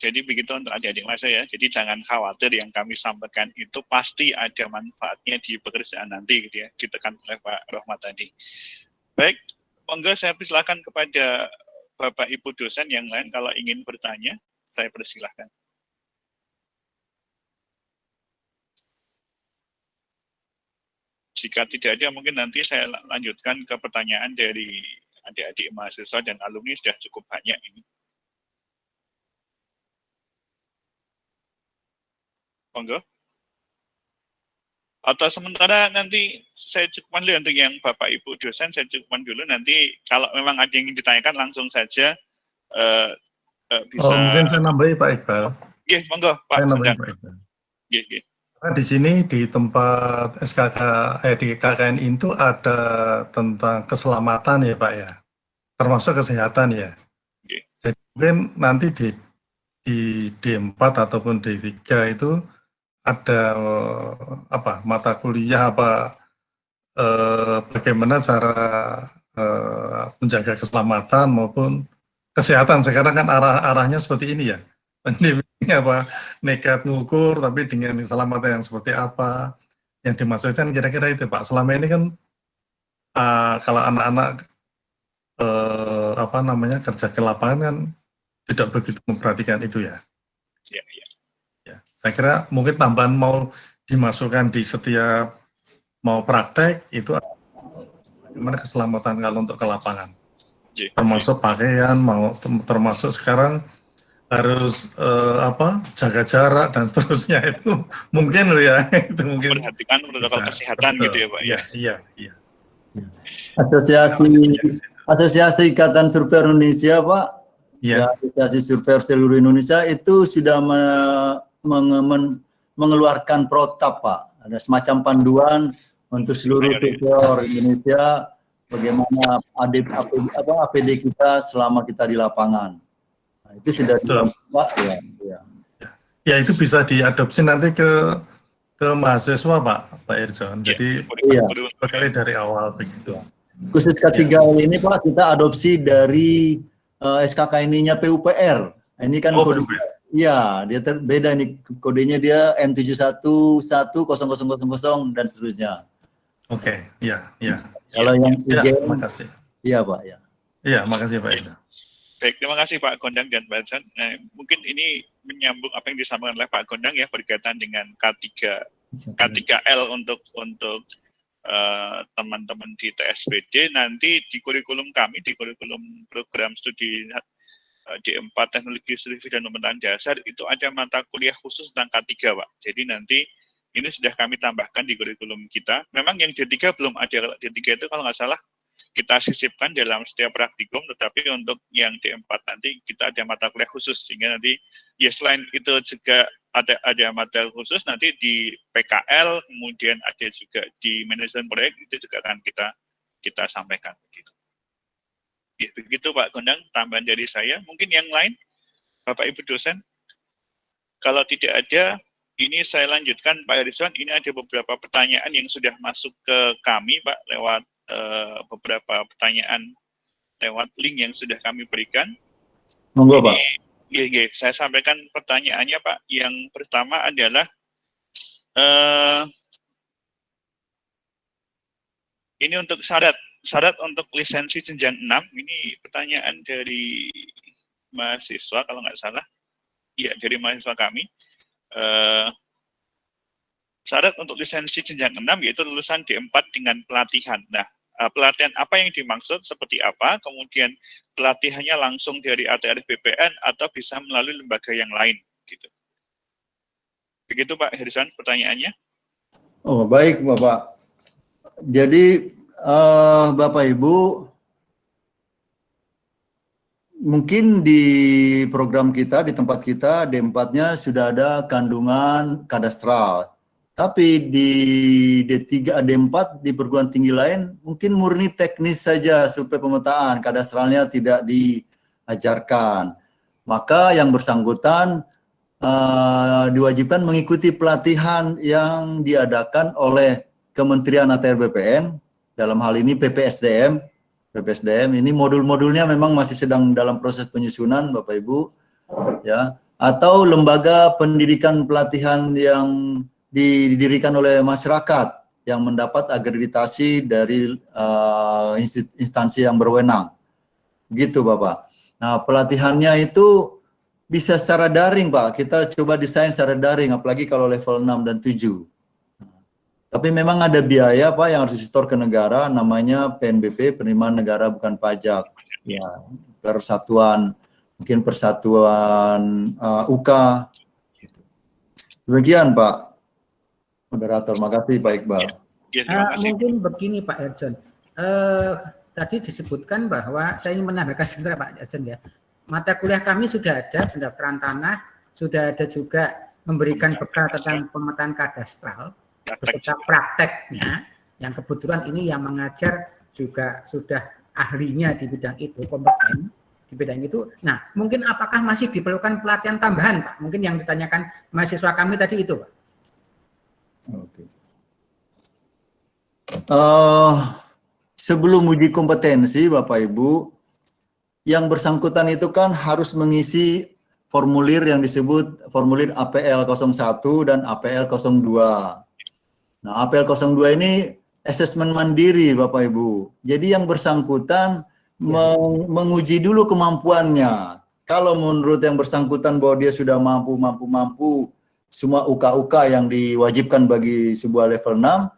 jadi begitu untuk adik-adik masa ya. Jadi jangan khawatir, yang kami sampaikan itu pasti ada manfaatnya di pekerjaan nanti, gitu ya. Ditekan oleh Pak Rohmat tadi. Baik, monggo saya persilakan kepada Bapak Ibu dosen yang lain kalau ingin bertanya, saya persilahkan. Jika tidak ada, mungkin nanti saya lanjutkan ke pertanyaan dari adik-adik mahasiswa dan alumni, sudah cukup banyak ini. Monggo. Atau sementara nanti saya cukupkan dulu untuk yang Bapak Ibu dosen, saya cukupkan dulu. Nanti kalau memang ada yang ingin ditanyakan langsung saja bisa. Mungkin saya nambahi Pak Iqbal. Iya, monggo Pak. Saya nambahi Pak Iqbal. Iya. Karena di sini di tempat di KKN itu ada tentang keselamatan ya Pak ya, termasuk kesehatan ya. Okay. Jadi mungkin nanti di D4 ataupun D3 itu ada mata kuliah bagaimana cara menjaga keselamatan maupun kesehatan. Sekarang kan arahnya seperti ini ya. Pandemi nekat ngukur tapi dengan keselamatan yang seperti apa yang dimaksudkan, kira-kira itu Pak. Selama ini kan kalau anak-anak kerja ke lapangan kan tidak begitu memperhatikan itu ya. Ya. Saya kira mungkin tambahan mau dimasukkan di setiap mau praktek itu bagaimana keselamatan kalau untuk ke lapangan. Termasuk pakaian, termasuk sekarang harus jaga jarak dan seterusnya, itu mungkin loh ya, itu mungkin perhatikan protokol kesehatan gitu ya Pak. Iya. Asosiasi Ikatan Surveyor Indonesia Pak, ya, Asosiasi Surveyor seluruh Indonesia itu sudah mengeluarkan protap Pak, ada semacam panduan untuk seluruh surveyor Indonesia bagaimana APD kita selama kita di lapangan. Itu sudah Pak ya itu bisa diadopsi nanti ke mahasiswa Pak Erjon. Jadi sekali dari awal begitu. Khusus K3 ini Pak, kita adopsi dari SKKNI-nya PUPR. Ini kan kode, ya dia beda nih kodenya, dia M7110000 dan seterusnya. Oke, iya. Kalau yang IGN, makasih. Iya Pak ya. Iya, makasih Pak Erjon. Baik, terima kasih Pak Gondang dan Pak Erjon. Mungkin ini menyambung apa yang disampaikan oleh Pak Gondang ya, berkaitan dengan K3L untuk teman-teman di TSPD. Nanti di kurikulum kami, di kurikulum program studi D4 Teknologi Listrik dan Pemerintahan Dasar, itu ada mata kuliah khusus tentang K3 Pak. Jadi nanti ini sudah kami tambahkan di kurikulum kita. Memang yang D3 belum ada. Kalau D3 itu kalau nggak salah kita sisipkan dalam setiap praktikum, tetapi untuk yang D4 nanti kita ada mata kuliah khusus, sehingga nanti ya selain itu juga ada mata khusus nanti di PKL, kemudian ada juga di manajemen proyek, itu juga akan kita sampaikan begitu. Ya, begitu Pak Gondang, tambahan dari saya. Mungkin yang lain Bapak Ibu dosen, kalau tidak ada, ini saya lanjutkan Pak Harrison. Ini ada beberapa pertanyaan yang sudah masuk ke kami Pak lewat beberapa pertanyaan lewat link yang sudah kami berikan. Monggo Pak. Iya, saya sampaikan pertanyaannya Pak. Yang pertama adalah ini untuk syarat untuk lisensi jenjang 6. Ini pertanyaan dari mahasiswa kalau nggak salah. Iya, dari mahasiswa kami. Syarat untuk lisensi jenjang 6 yaitu lulusan D4 dengan pelatihan. Nah, pelatihan apa yang dimaksud, seperti apa, kemudian pelatihannya langsung dari ATR BPN atau bisa melalui lembaga yang lain, gitu. Begitu Pak Harrison pertanyaannya. Oh baik Bapak. Jadi Bapak Ibu, mungkin di program kita, di tempat kita, D4-nya sudah ada kandungan kadastral. Tapi di D3, D4 di perguruan tinggi lain mungkin murni teknis saja supaya pemetaan, kadastralnya tidak diajarkan. Maka yang bersangkutan diwajibkan mengikuti pelatihan yang diadakan oleh Kementerian ATR BPN, dalam hal ini PPSDM ini modul-modulnya memang masih sedang dalam proses penyusunan Bapak Ibu, ya, atau lembaga pendidikan pelatihan yang didirikan oleh masyarakat yang mendapat akreditasi dari instansi yang berwenang, gitu Bapak. Nah, pelatihannya itu bisa secara daring Pak, kita coba desain secara daring, apalagi kalau level 6 dan 7. Tapi memang ada biaya Pak yang harus disetor ke negara, namanya PNBP, penerimaan negara bukan pajak. Ya, persatuan, mungkin persatuan UK. Demikian Pak Moderator, makasih Pak Iqbal. Ya, terima kasih. Mungkin begini Pak Erjon, tadi disebutkan bahwa saya ingin menambahkan sebentar Pak Erjon ya. Mata kuliah kami sudah ada pendaftaran tanah, sudah ada juga memberikan bekal tentang pemetaan kadastral beserta prakteknya, yang kebetulan ini yang mengajar juga sudah ahlinya di bidang itu, kompeten di bidang itu. Nah, mungkin apakah masih diperlukan pelatihan tambahan Pak? Mungkin yang ditanyakan mahasiswa kami tadi itu Pak. Oke. Sebelum uji kompetensi Bapak Ibu, yang bersangkutan itu kan harus mengisi formulir yang disebut formulir APL 01 dan APL 02. Nah, APL 02 ini asesmen mandiri Bapak Ibu. Jadi yang bersangkutan menguji dulu kemampuannya. Kalau menurut yang bersangkutan bahwa dia sudah mampu semua UK-UK yang diwajibkan bagi sebuah level 6,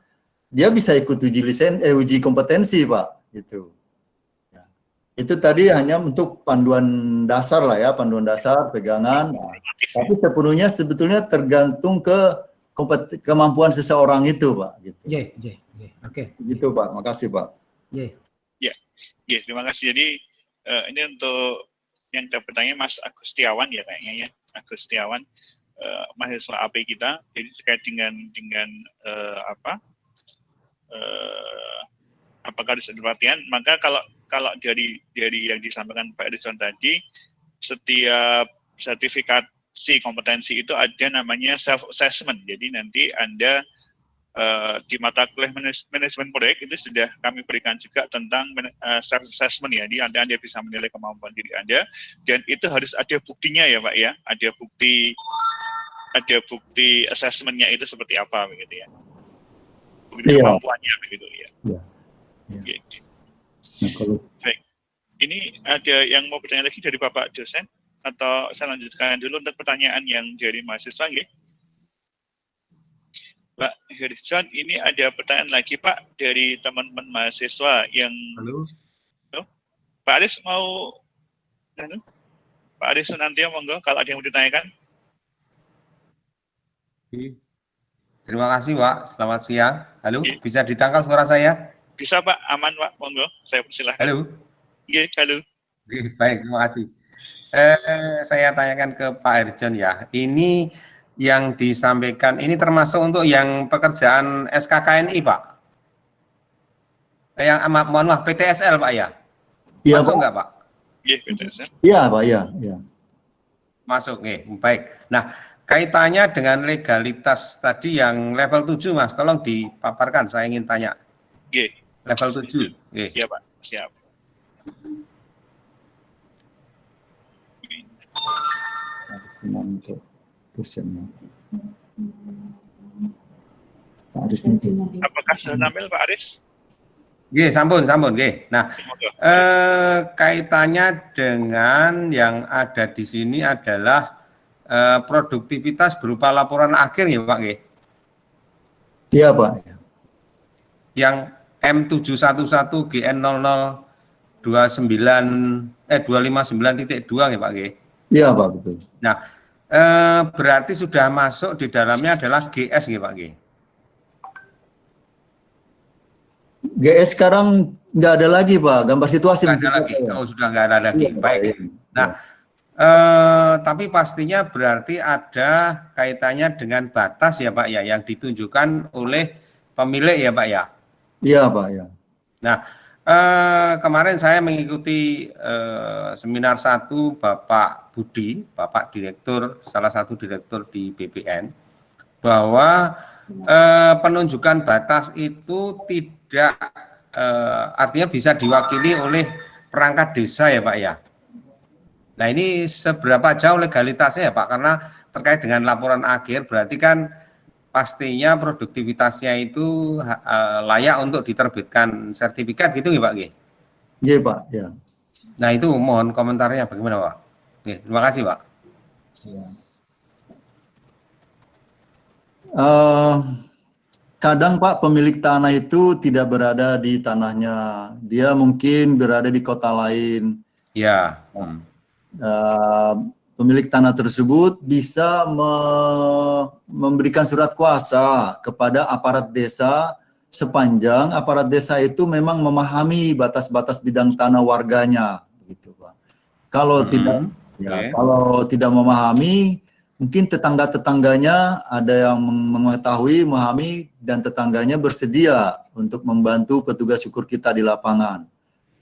dia bisa ikut uji kompetensi Pak, gitu. Ya. Itu tadi hanya untuk panduan dasar lah ya, panduan dasar pegangan. Nah, tapi sepenuhnya sebetulnya tergantung ke kemampuan seseorang itu Pak, gitu. Oke. Gitu Pak, makasih Pak. Ya, terima kasih. Jadi ini untuk yang bertanya Mas Agustiawan ya kayaknya ya, Agustiawan, mahasiswa AP kita. Jadi terkait dengan apakah ada pelatihan? Maka kalau dari yang disampaikan Pak Edison tadi, setiap sertifikasi kompetensi itu ada namanya self assessment. Jadi nanti Anda di mata kuliah manajemen proyek itu sudah kami berikan juga tentang self assessment ya. Jadi Anda bisa menilai kemampuan diri Anda, dan itu harus ada buktinya ya Pak ya. Ada bukti assessment-nya itu seperti apa begitu ya. Bukti kemampuannya begitu ya. Gitu. Nah, kalau... Baik. Ini ada yang mau bertanya lagi dari Bapak dosen, atau saya lanjutkan dulu untuk pertanyaan yang dari mahasiswa ya. Pak Hirjan, ini ada pertanyaan lagi Pak dari teman-teman mahasiswa yang... Halo. Pak Aris mau... Pak Aris nanti monggo kalau ada yang mau ditanyakan. Terima kasih Pak, selamat siang. Halo, bisa ditangkap suara saya? Bisa Pak, aman Pak, monggo, saya persilahkan. Halo. Iya, halo. Baik, terima kasih. Saya tanyakan ke Pak Erjon ya, ini yang disampaikan ini termasuk untuk yang pekerjaan SKKNI Pak? Yang mohon maaf, PTSL Pak ya? Iya, masuk nggak Pak? Iya, PTSL. Iya Pak, iya. Masuk, baik. Nah, kaitannya dengan legalitas tadi yang level 7 Mas, tolong dipaparkan, saya ingin tanya. Level 7. Iya Pak, siap. Untuk dosennya. Pak Aris. Apakah sudah tampil Pak Aris? Sampun. Nah, kaitannya dengan yang ada di sini adalah produktivitas berupa laporan akhir ya Pak Iya Pak. Yang M711 GN 259.2 ya Pak Iya Pak, betul. Nah, berarti sudah masuk di dalamnya adalah GS ya Pak GS sekarang Nggak ada lagi Pak, gambar situasi. Nggak ada lagi. Oh, sudah nggak ada lagi. Iya, Baik. iya. Nah, tapi pastinya berarti ada kaitannya dengan batas ya Pak ya, yang ditunjukkan oleh pemilik ya Pak ya. Iya Pak ya. Nah, kemarin saya mengikuti seminar 1 Bapak Budi, Bapak Direktur, salah satu direktur di BPN, bahwa penunjukan batas itu tidak artinya bisa diwakili oleh perangkat desa ya Pak ya. Nah ini seberapa jauh legalitasnya ya Pak, karena terkait dengan laporan akhir berarti kan pastinya produktivitasnya itu layak untuk diterbitkan sertifikat gitu ya Pak? Iya Pak ya. Nah itu mohon komentarnya bagaimana Pak? Oke, terima kasih Pak. Ya. Kadang Pak pemilik tanah itu tidak berada di tanahnya, dia mungkin berada di kota lain. Ya. Pemilik tanah tersebut bisa memberikan surat kuasa kepada aparat desa sepanjang aparat desa itu memang memahami batas-batas bidang tanah warganya, gitu Pak. Kalau tidak, ya, kalau tidak memahami, mungkin tetangga-tetangganya ada yang mengetahui, memahami, dan tetangganya bersedia untuk membantu petugas syukur kita di lapangan.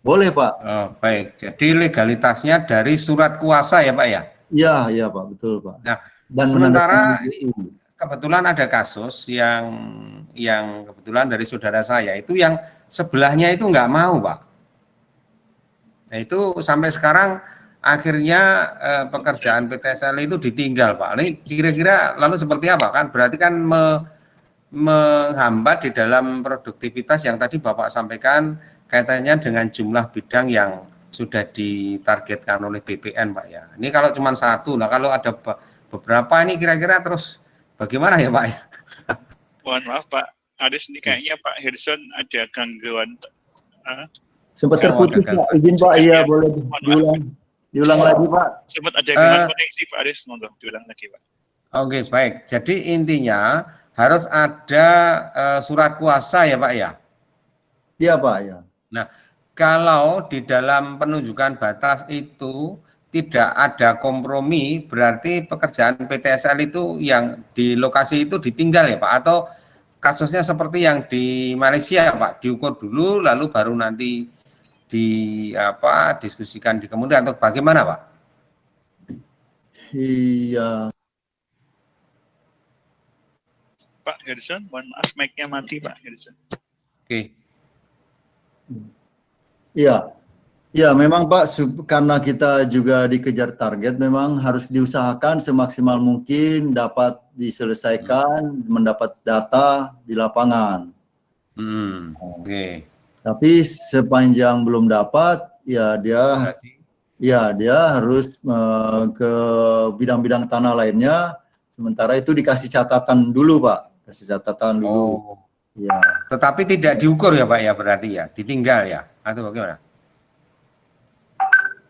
Boleh Pak. Oh, baik. Jadi legalitasnya dari surat kuasa ya Pak ya? Iya, iya Pak, betul Pak. Nah, dan sementara kebetulan ada kasus yang kebetulan dari saudara saya itu yang sebelahnya itu nggak mau Pak. Nah itu sampai sekarang akhirnya pekerjaan PTSL itu ditinggal Pak. Ini kira-kira lalu seperti apa kan? Berarti kan menghambat di dalam produktivitas yang tadi Bapak sampaikan kaitannya dengan jumlah bidang yang sudah ditargetkan oleh BPN Pak ya. Ini kalau cuma satu, nah kalau ada beberapa ini kira-kira terus bagaimana ya Pak? Mohon maaf Pak Aris, ini kayaknya Pak Hirson ada gangguan. Sempat terputus Pak, izin Pak, iya boleh diulang lagi Pak. Sempat ada gangguan koneksi Pak Aris, monggo diulang lagi Pak. Oke, baik. Jadi intinya harus ada surat kuasa ya Pak ya? Iya Pak ya. Nah, kalau di dalam penunjukan batas itu tidak ada kompromi, berarti pekerjaan PTSL itu yang di lokasi itu ditinggal ya Pak? Atau kasusnya seperti yang di Malaysia Pak, diukur dulu lalu baru nanti diskusikan di kemudian, atau bagaimana Pak? Iya. Pak Harrison, mohon maaf mic-nya mati Pak Harrison. Oke. Iya. Ya, memang Pak, karena kita juga dikejar target, memang harus diusahakan semaksimal mungkin dapat diselesaikan, mendapat data di lapangan. Oke. Tapi sepanjang belum dapat, ya dia harus ke bidang-bidang tanah lainnya. Sementara itu dikasih catatan dulu Pak, kasih catatan dulu. Ya. Tetapi tidak diukur ya Pak ya, berarti ya, ditinggal ya, atau bagaimana?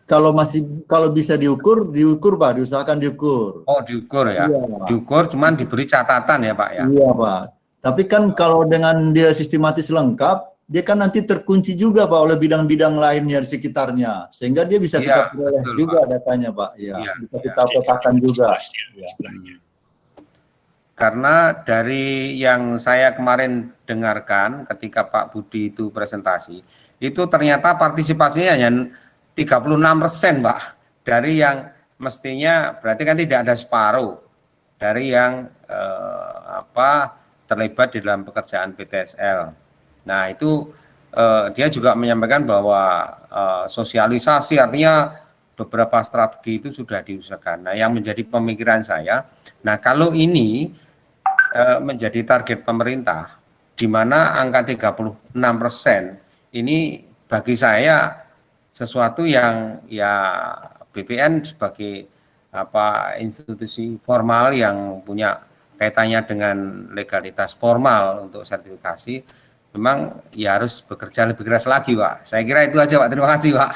Kalau bisa diukur Pak, diusahakan diukur. Oh diukur ya, iya, diukur cuman diberi catatan ya Pak ya. Iya Pak, tapi kan kalau dengan dia sistematis lengkap, dia kan nanti terkunci juga Pak oleh bidang-bidang lainnya di sekitarnya, sehingga dia bisa kita peroleh juga Pak. Datanya Pak, ya, bisa kita petakan juga. Ya. Karena dari yang saya kemarin dengarkan ketika Pak Budi itu presentasi, itu ternyata partisipasinya hanya 36% Pak, dari yang mestinya berarti kan tidak ada separuh dari yang terlibat di dalam pekerjaan PTSL. Nah itu dia juga menyampaikan bahwa sosialisasi artinya beberapa strategi itu sudah diusahakan. Nah yang menjadi pemikiran saya, nah kalau ini menjadi target pemerintah, di mana angka 36% ini bagi saya sesuatu yang ya BPN sebagai institusi formal yang punya kaitannya dengan legalitas formal untuk sertifikasi, memang ya harus bekerja lebih keras lagi Pak. Saya kira itu aja Pak, terima kasih Pak.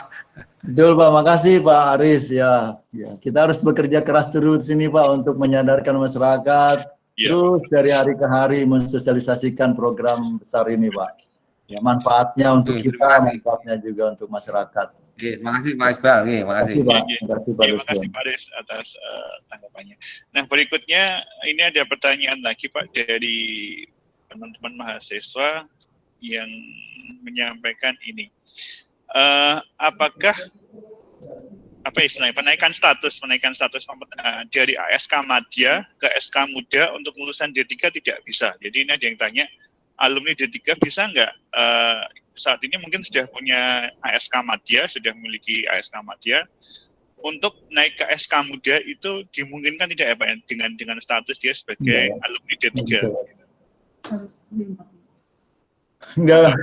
Betul Pak, makasih Pak Aris ya. Kita harus bekerja keras terus sini Pak untuk menyadarkan masyarakat, terus dari hari ke hari mensosialisasikan program besar ini Pak. Ya, manfaatnya untuk Oke, kita, terima kasih. manfaatnya juga untuk masyarakat. Oke, terima kasih Pak Isbal. Oke, terima kasih. Terima kasih Pak Terima kasih Desmond. Pak Des atas tanggapannya. Nah, berikutnya ini ada pertanyaan lagi Pak dari teman-teman mahasiswa yang menyampaikan ini. Apakah apa istilahnya penaikan status dari ASK Madya ke SK Muda untuk lulusan D3 tidak bisa. Jadi ini ada yang tanya, alumni D3 bisa nggak saat ini mungkin sudah punya ASK Madya, sudah memiliki ASK Madya, untuk naik ke SK Muda itu dimungkinkan tidak ya Pak dengan status dia sebagai alumni D3? Enggak.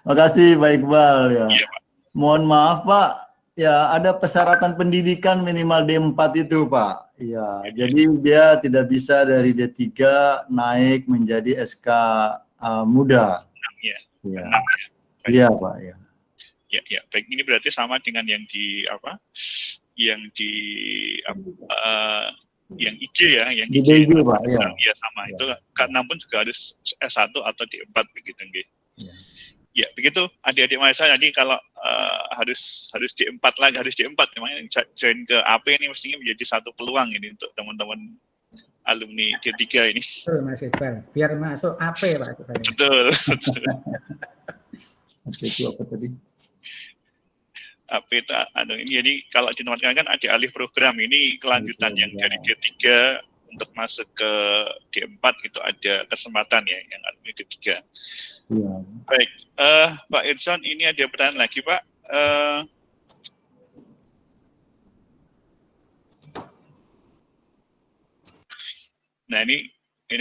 Makasih Pak Iqbal ya. Iya Pak. Mohon maaf Pak, ya ada persyaratan pendidikan minimal D4 itu Pak. Ya, jadi dia tidak bisa dari D3 naik menjadi SK Muda. Ya. Ya. 6 ya. Iya Pak ya. Ya, baik, ini berarti sama dengan yang di apa? Yang di yang IG ya, yang Di IG. DG Pak, ya. Iya sama. Ya. Itu K6 pun juga harus S1 atau D4 begitu nggih. Ya. Ya, begitu adik-adik mahasiswa. Jadi kalau harus D4 lagi, harus D4 memang join ke AP ini mestinya menjadi satu peluang ini untuk teman-teman alumni D3 ini. Betul Mas Iqbal, biar masuk AP Pak. Betul. Itu apa tadi? AP itu ini jadi kalau ditempatkan kan ada alih program ini kelanjutan yang dari D3 untuk masuk ke D4 itu ada kesempatan ya yang alumni D3. Ya. Baik, Pak Irson ini ada pertanyaan lagi Pak. Nah ini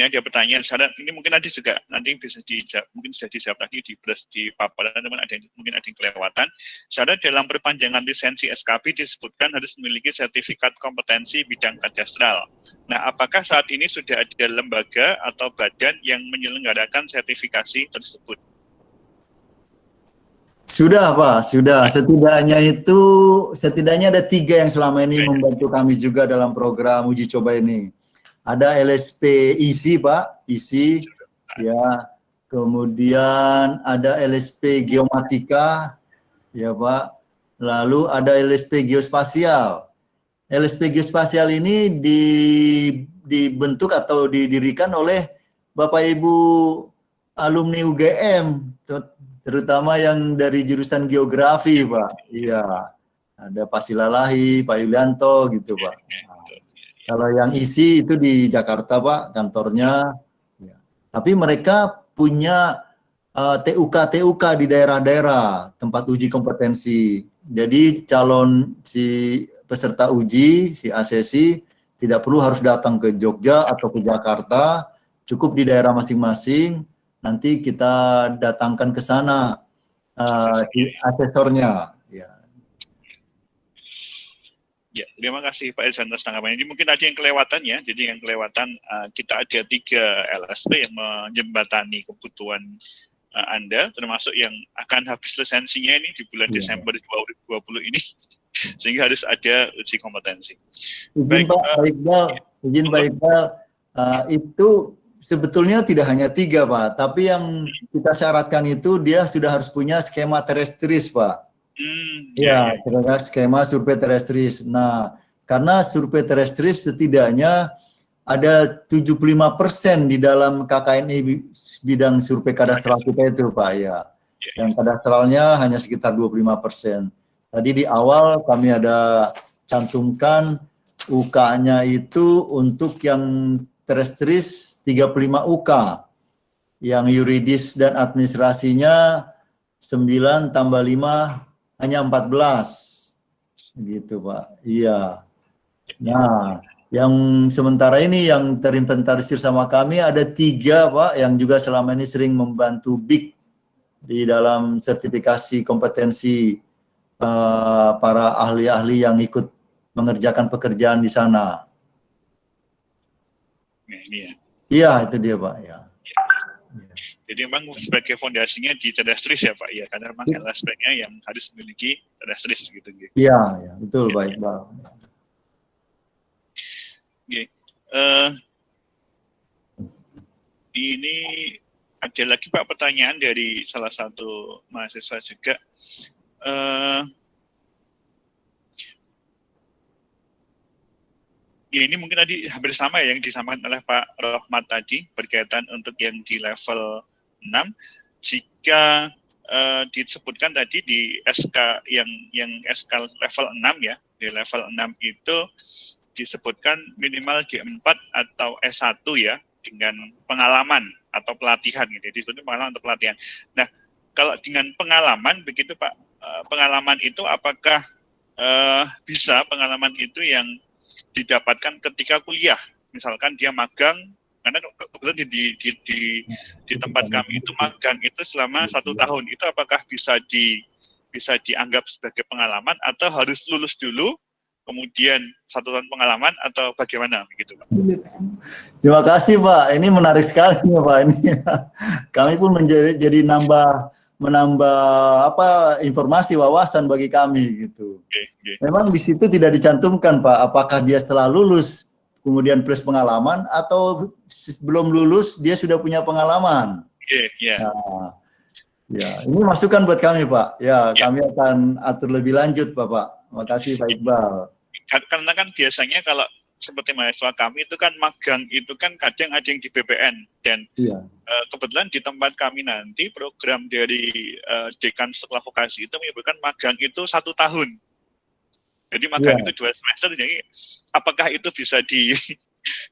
ada pertanyaan syarat ini mungkin nanti juga nanti bisa dijawab, mungkin sudah dijawab lagi di paparan teman mungkin ada yang kelewatan. Syarat dalam perpanjangan lisensi SKB disebutkan harus memiliki sertifikat kompetensi bidang kadastral. Nah, apakah saat ini sudah ada lembaga atau badan yang menyelenggarakan sertifikasi tersebut? Sudah Pak, sudah. Setidaknya ada 3 yang selama ini membantu kami juga dalam program uji coba ini. Ada LSP ISI Pak, ISI, ya. Kemudian ada LSP Geomatika, ya Pak. Lalu ada LSP Geospasial. LSP Geospasial ini dibentuk atau didirikan oleh Bapak Ibu alumni UGM, terutama yang dari jurusan geografi Pak. Iya, ada Pak Silalahi, Pak Yulianto gitu Pak. Kalau yang isi itu di Jakarta Pak kantornya. Ya. Tapi mereka punya TUK di daerah-daerah tempat uji kompetensi. Jadi calon si peserta uji, si asesi tidak perlu harus datang ke Jogja atau ke Jakarta, cukup di daerah masing-masing. Nanti kita datangkan ke sana asesornya. Ya, terima kasih Pak Irsan atas tanggapannya. Jadi mungkin ada yang kelewatan ya. Jadi yang kelewatan kita ada 3 LSP yang menjembatani kebutuhan Anda, termasuk yang akan habis lisensinya ini di bulan Desember 2020 ini, sehingga harus ada uji kompetensi. Izin Pak Iqbal, itu sebetulnya tidak hanya 3 Pak, tapi yang kita syaratkan itu dia sudah harus punya skema terestris Pak. Ya, skema survei terestris. Nah, karena survei terestris setidaknya ada 75% di dalam KKNI bidang survei kadastral kita itu Pak ya. Yang kadastralnya hanya sekitar 25%. Tadi di awal kami ada cantumkan UK-nya itu untuk yang terestris 35 UK. Yang yuridis dan administrasinya 9 tambah 5 hanya 14 gitu Pak. Iya. Nah, yang sementara ini yang terinventarisir sama kami ada 3 Pak yang juga selama ini sering membantu BIK di dalam sertifikasi kompetensi para ahli-ahli yang ikut mengerjakan pekerjaan di sana. Nah, ini ya. Iya, itu dia Pak ya. Jadi memang sebagai fondasinya di terestris ya Pak ya, karena memang LSP-nya yang harus memiliki terestris gitu. Iya, ya, betul baik Pak. Oke. Ini ada lagi Pak pertanyaan dari salah satu mahasiswa juga. Ya, ini mungkin tadi hampir sama ya yang disampaikan oleh Pak Rohmat tadi berkaitan untuk yang di level 6. Jika disebutkan tadi di SK yang SK level 6 ya, di level 6 itu disebutkan minimal D4 atau S1 ya, dengan pengalaman atau pelatihan gitu. Disebutnya pengalaman atau pelatihan. Nah, kalau dengan pengalaman begitu Pak, pengalaman itu apakah bisa pengalaman itu yang didapatkan ketika kuliah, misalkan dia magang, karena kebetulan di tempat kami itu magang itu selama 1 tahun, itu apakah bisa dianggap sebagai pengalaman atau harus lulus dulu kemudian 1 tahun pengalaman atau bagaimana begitu Pak? Terima kasih Pak, ini menarik sekali ya Pak ini. Kami pun menjadi menambah informasi wawasan bagi kami gitu. Okay. Memang di situ tidak dicantumkan Pak, apakah dia setelah lulus kemudian plus pengalaman atau belum lulus dia sudah punya pengalaman. Nah, ya, ini masukan buat kami Pak. Ya, kami akan atur lebih lanjut Bapak. Terima kasih Pak Iqbal. Karena kan biasanya kalau seperti mahasiswa kami itu kan magang itu kan kadang ada yang di BPN dan kebetulan di tempat kami nanti program dari Dekan Sekolah Vokasi itu menyebutkan magang itu 1 tahun. Jadi magang itu 2 semester. Jadi apakah itu bisa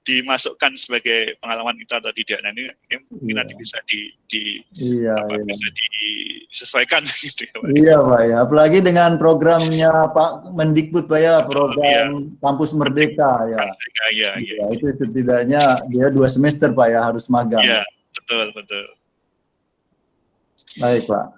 dimasukkan sebagai pengalaman itu atau tidak? Nah, ini mungkin nanti bisa bisa disesuaikan gitu ya Pak. Iya Pak ya, apalagi dengan programnya Pak Mendikbud Pak ya, program Kampus Merdeka ya. Ya, itu setidaknya dia 2 semester Pak ya harus magang. Iya, betul. Baik Pak.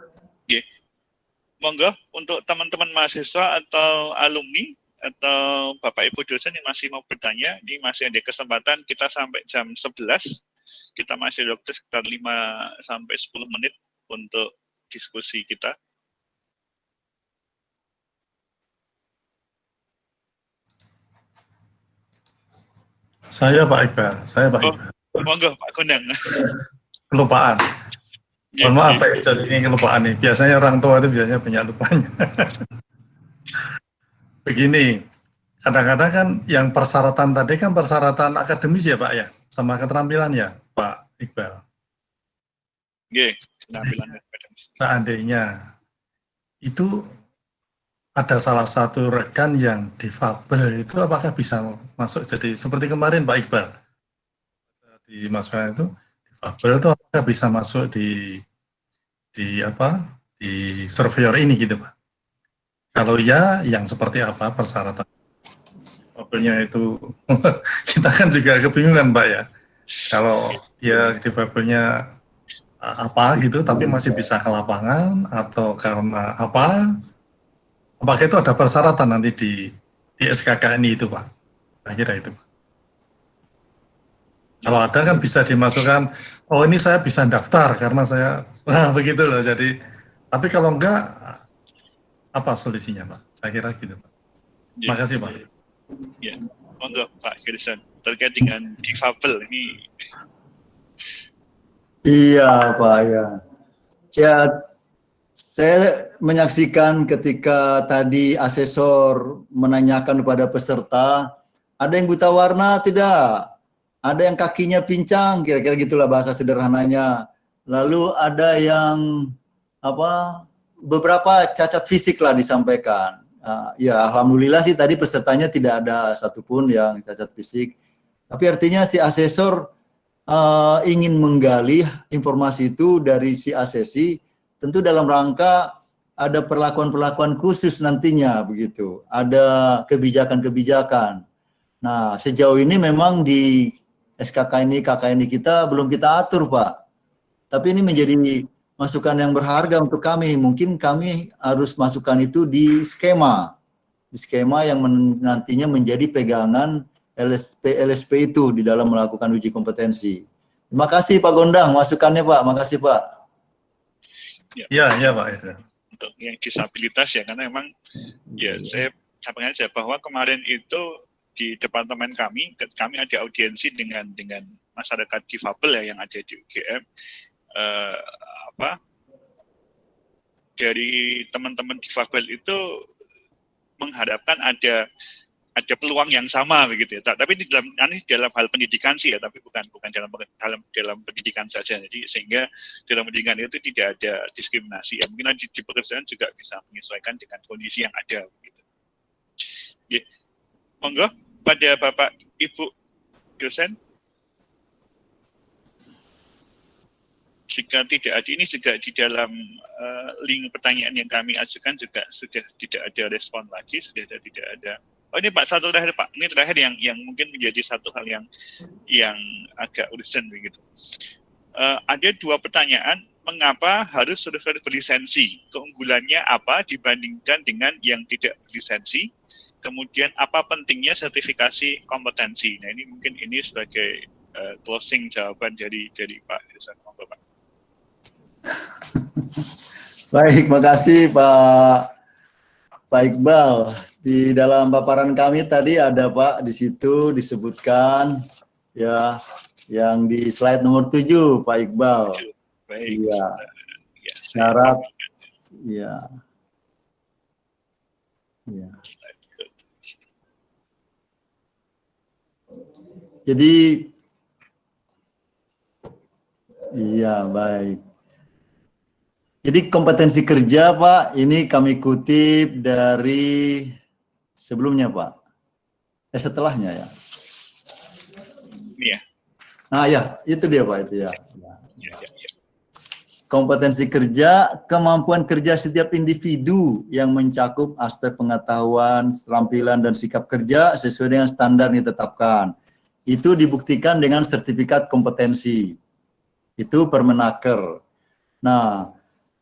Monggo untuk teman-teman mahasiswa atau alumni atau Bapak Ibu dosen yang masih mau bertanya, ini masih ada kesempatan, kita sampai jam 11. Kita masih ada waktu sekitar 5 sampai 10 menit untuk diskusi kita. Saya Pak Iqbal. Monggo Pak Gondang. Kelupaan. Mohon maaf Pak Iqbal, ini kelupaan nih. Biasanya orang tua itu biasanya banyak lupanya. Begini, kadang-kadang kan yang persyaratan tadi kan persyaratan akademis ya Pak ya, sama keterampilan ya Pak Iqbal. Keterampilan akademis. Seandainya itu ada salah satu rekan yang difabel, itu apakah bisa masuk jadi seperti kemarin Pak Iqbal di masukan itu difabel itu apakah bisa masuk di surveyor ini gitu Pak? Kalau ya, yang seperti apa persyaratan? Fabelnya itu kita kan juga kebingungan Pak ya. Kalau dia difabelnya apa gitu, tapi masih bisa ke lapangan atau karena apa? Apakah itu ada persyaratan nanti di SKKNI itu Pak? Saya kira itu Pak. Kalau ada kan bisa dimasukkan, oh ini saya bisa daftar karena saya, begitu loh. Jadi, tapi kalau enggak, apa solusinya Pak? Saya kira gitu Pak. Terima kasih Pak. Ya, monggo Pak Gerson, terkait dengan difabel ini. Iya Pak ya. Ya, saya menyaksikan ketika tadi asesor menanyakan kepada peserta, ada yang buta warna tidak? Ada yang kakinya pincang, kira-kira gitulah bahasa sederhananya. Lalu ada yang beberapa cacat fisik lah disampaikan. Ya alhamdulillah sih tadi pesertanya tidak ada satupun yang cacat fisik. Tapi artinya si asesor ingin menggali informasi itu dari si asesi, tentu dalam rangka ada perlakuan-perlakuan khusus nantinya begitu. Ada kebijakan-kebijakan. Nah, sejauh ini memang di SKKNI, KKNI kita belum kita atur, Pak. Tapi ini menjadi masukan yang berharga untuk kami. Mungkin kami harus masukkan itu di skema. Di skema yang nantinya menjadi pegangan LSP itu di dalam melakukan uji kompetensi. Terima kasih Pak Gondang, masukannya Pak. Makasih Pak. Iya Pak. Untuk yang disabilitas ya, karena memang ya saya sampaikan aja bahwa kemarin itu di departemen kami ada audiensi dengan masyarakat difabel ya yang ada di UGM. dari teman-teman difabel itu mengharapkan ada peluang yang sama begitu ya. Tapi dalam hal pendidikan sih ya, tapi bukan dalam pendidikan saja. Jadi sehingga dalam pendidikan itu tidak ada diskriminasi ya. Mungkin di pekerjaan juga bisa menyesuaikan dengan kondisi yang ada begitu. Ya. Monggo pada Bapak Ibu dosen. Jika tidak ada, ini juga di dalam link pertanyaan yang kami ajukan juga sudah tidak ada respon lagi, sudah tidak ada. Oh ini Pak, satu terakhir Pak, ini terakhir yang mungkin menjadi satu hal yang agak urgent begitu. Ada dua pertanyaan, mengapa harus surveyor berlisensi? Keunggulannya apa dibandingkan dengan yang tidak berlisensi? Kemudian apa pentingnya sertifikasi kompetensi? Nah ini mungkin ini sebagai closing jawaban dari Pak Irsan. Pak. Baik, makasih Pak Iqbal. Di dalam paparan kami tadi ada Pak, di situ disebutkan ya yang di slide nomor 7 Pak Iqbal. Baik. Ya. Syarat ya. Ya. Jadi iya, baik. Jadi kompetensi kerja Pak, ini kami kutip dari sebelumnya Pak. Setelahnya ya. Iya. Nah ya, itu dia Pak, itu ya. Kompetensi kerja, kemampuan kerja setiap individu yang mencakup aspek pengetahuan, keterampilan, dan sikap kerja sesuai dengan standar yang ditetapkan. Itu dibuktikan dengan sertifikat kompetensi. Itu Permenaker. Nah,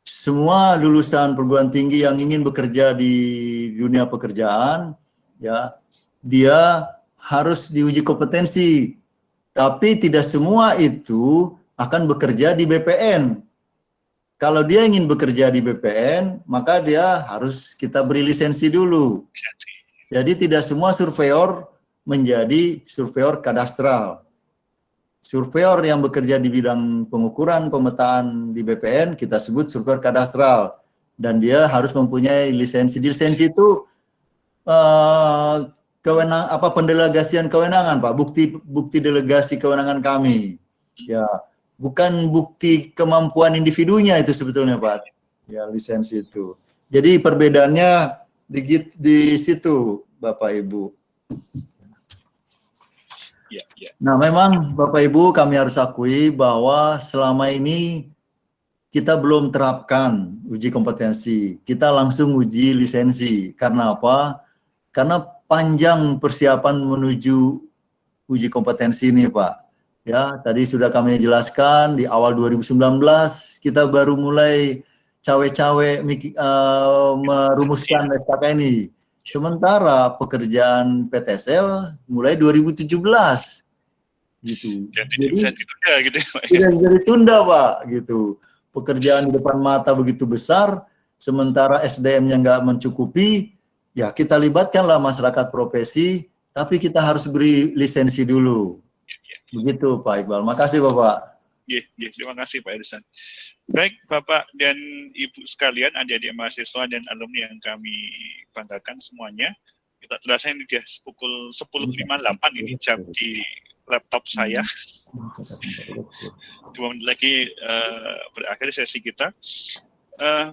semua lulusan perguruan tinggi yang ingin bekerja di dunia pekerjaan, ya, dia harus diuji kompetensi. Tapi tidak semua itu akan bekerja di BPN. Kalau dia ingin bekerja di BPN, maka dia harus kita beri lisensi dulu. Jadi tidak semua surveyor menjadi surveyor kadastral. Surveyor yang bekerja di bidang pengukuran pemetaan di BPN kita sebut surveyor kadastral, dan dia harus mempunyai lisensi. Lisensi itu pendelegasian kewenangan Pak, bukti delegasi kewenangan kami. Ya, bukan bukti kemampuan individunya itu sebetulnya Pak. Ya, lisensi itu. Jadi perbedaannya di situ Bapak Ibu. Nah, memang Bapak Ibu kami harus akui bahwa selama ini kita belum terapkan uji kompetensi. Kita langsung uji lisensi. Karena apa? Karena panjang persiapan menuju uji kompetensi ini, Pak. Ya, tadi sudah kami jelaskan di awal 2019 kita baru mulai cawe-cawe merumuskan SKK ini. Sementara pekerjaan PTSL mulai 2017 gitu. Jadi bisa ditunda gitu ya, Pak. Tidak bisa ditunda, Pak, gitu. Pekerjaan di depan mata begitu besar, sementara SDM-nya nggak mencukupi, ya kita libatkanlah masyarakat profesi, tapi kita harus beri lisensi dulu. Begitu Pak Iqbal. Makasih Bapak. Terima kasih Pak Irsan. Baik Bapak dan Ibu sekalian, adik-adik mahasiswa dan alumni yang kami banggakan semuanya. Kita terasa ini dia pukul 10.58 ini jam di laptop saya. 2 menit lagi berakhir sesi kita.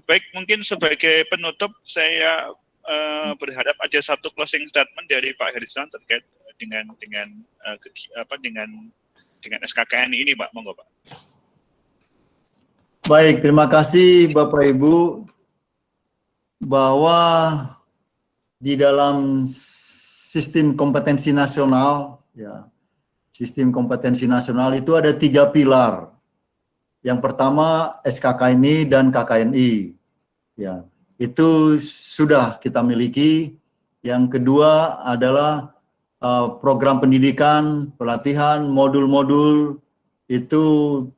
Baik, mungkin sebagai penutup saya berharap ada satu closing statement dari Pak Irsan terkait dengan SKKN ini, Pak. Monggo, Pak. Baik, terima kasih Bapak Ibu, bahwa di dalam sistem kompetensi nasional, ya, sistem kompetensi nasional itu ada 3 pilar. Yang pertama SKK ini dan KKNI, ya, itu sudah kita miliki. Yang kedua adalah program pendidikan, pelatihan, modul-modul itu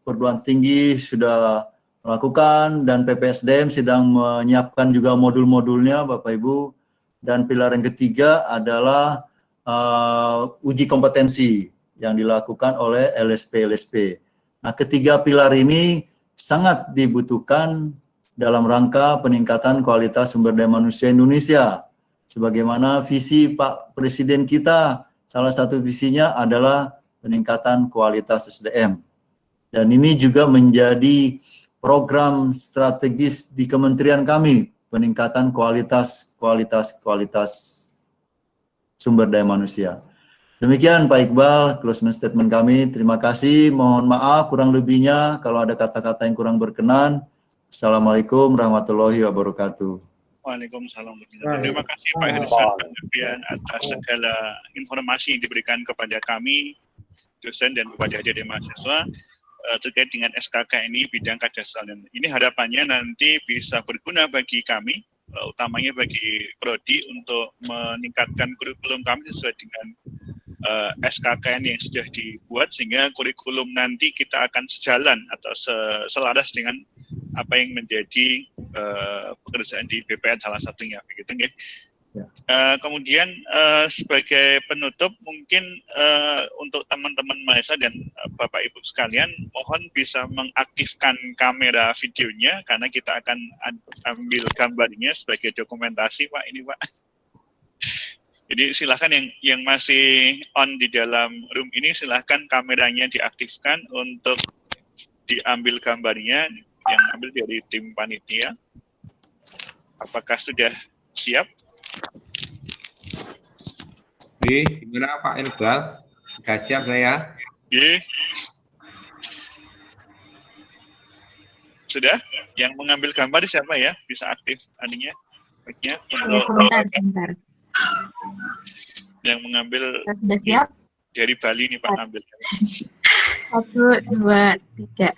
perguruan tinggi sudah melakukan, dan PPSDM sedang menyiapkan juga modul-modulnya Bapak Ibu. Dan pilar yang ketiga adalah uji kompetensi yang dilakukan oleh LSP. Nah, ketiga pilar ini sangat dibutuhkan dalam rangka peningkatan kualitas sumber daya manusia Indonesia. Sebagaimana visi Pak Presiden kita, salah satu visinya adalah peningkatan kualitas SDM. Dan ini juga menjadi program strategis di kementerian kami, peningkatan kualitas sumber daya manusia. Demikian Pak Iqbal, closing statement kami. Terima kasih, mohon maaf kurang lebihnya kalau ada kata-kata yang kurang berkenan. Assalamualaikum warahmatullahi wabarakatuh. Waalaikumsalam. Terima kasih Pak Hersan atas segala informasi yang diberikan kepada kami, dosen dan kepada adik-adik mahasiswa terkait dengan SKK ini bidang kadastralan. Ini harapannya nanti bisa berguna bagi kami, utamanya bagi Prodi untuk meningkatkan kurikulum kami sesuai dengan SKKN yang sudah dibuat, sehingga kurikulum nanti kita akan sejalan atau selaras dengan apa yang menjadi pekerjaan di BPN salah satunya, begitu nggih. Ya. Kemudian sebagai penutup mungkin untuk teman-teman mahasiswa dan Bapak Ibu sekalian, mohon bisa mengaktifkan kamera videonya karena kita akan ambil gambarnya sebagai dokumentasi Pak ini Pak. Jadi silahkan yang masih on di dalam room ini silahkan kameranya diaktifkan untuk diambil gambarnya, yang ambil dari tim panitia. Apakah sudah siap? Gimana Pak Iqbal? Sudah siap saya? Sudah? Yang mengambil gambar siapa ya? Bisa aktif aninya? Baiknya Sebentar. Yang mengambil Sudah siap? Dari Bali nih Pak ngambil. 1, 2, 3.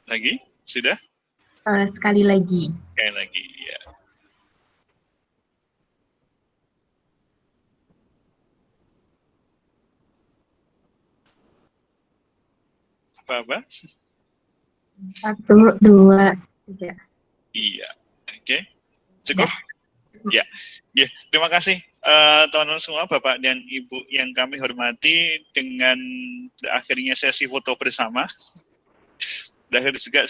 Lagi? Sudah? Sekali lagi. Sekali lagi, ya. Apa? 1, 2, 3. Iya. Oke. Cukup? Ya. Ya, terima kasih teman-teman semua, Bapak dan Ibu yang kami hormati, dengan akhirnya sesi foto bersama. Berakhir juga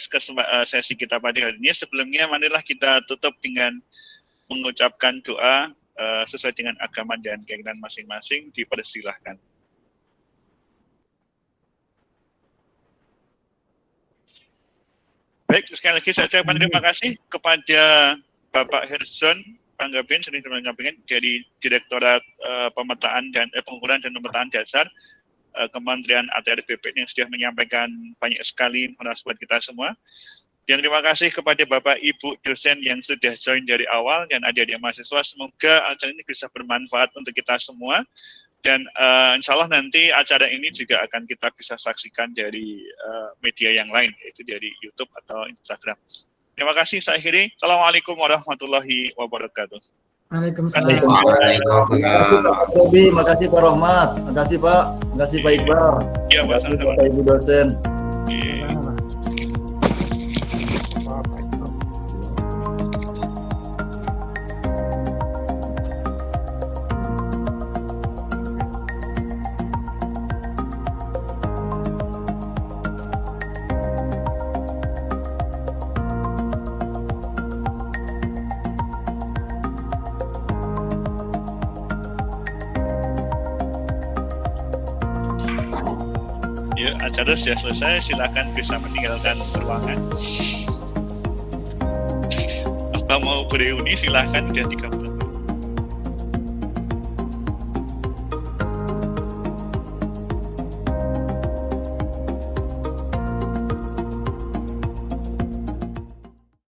sesi kita pada hari ini. Sebelumnya marilah kita tutup dengan mengucapkan doa sesuai dengan agama dan keyakinan masing-masing. Dipersilahkan. Baik, sekali lagi saya ucapkan terima kasih kepada Bapak Herson Panggabin dari Direktorat Pemetaan dan Pengukuran dan Pemetaan Dasar Kementerian ATR BPN yang sudah menyampaikan banyak sekali informasi buat kita semua. Dan terima kasih kepada Bapak Ibu dosen yang sudah join dari awal dan adik-adik mahasiswa. Semoga acara ini bisa bermanfaat untuk kita semua. Dan insya Allah nanti acara ini juga akan kita bisa saksikan dari media yang lain, yaitu dari YouTube atau Instagram. Terima kasih, saya akhiri. Assalamualaikum warahmatullahi wabarakatuh. Waalaikumsalam. Terima kasih Pak Rohmat, makasih Pak, makasih Pak Iqbal, Ya, terima kasih Bapak Ibu dosen. Acara sudah selesai, silakan bisa meninggalkan ruangan. Atau mau bereuni silakan, udah 30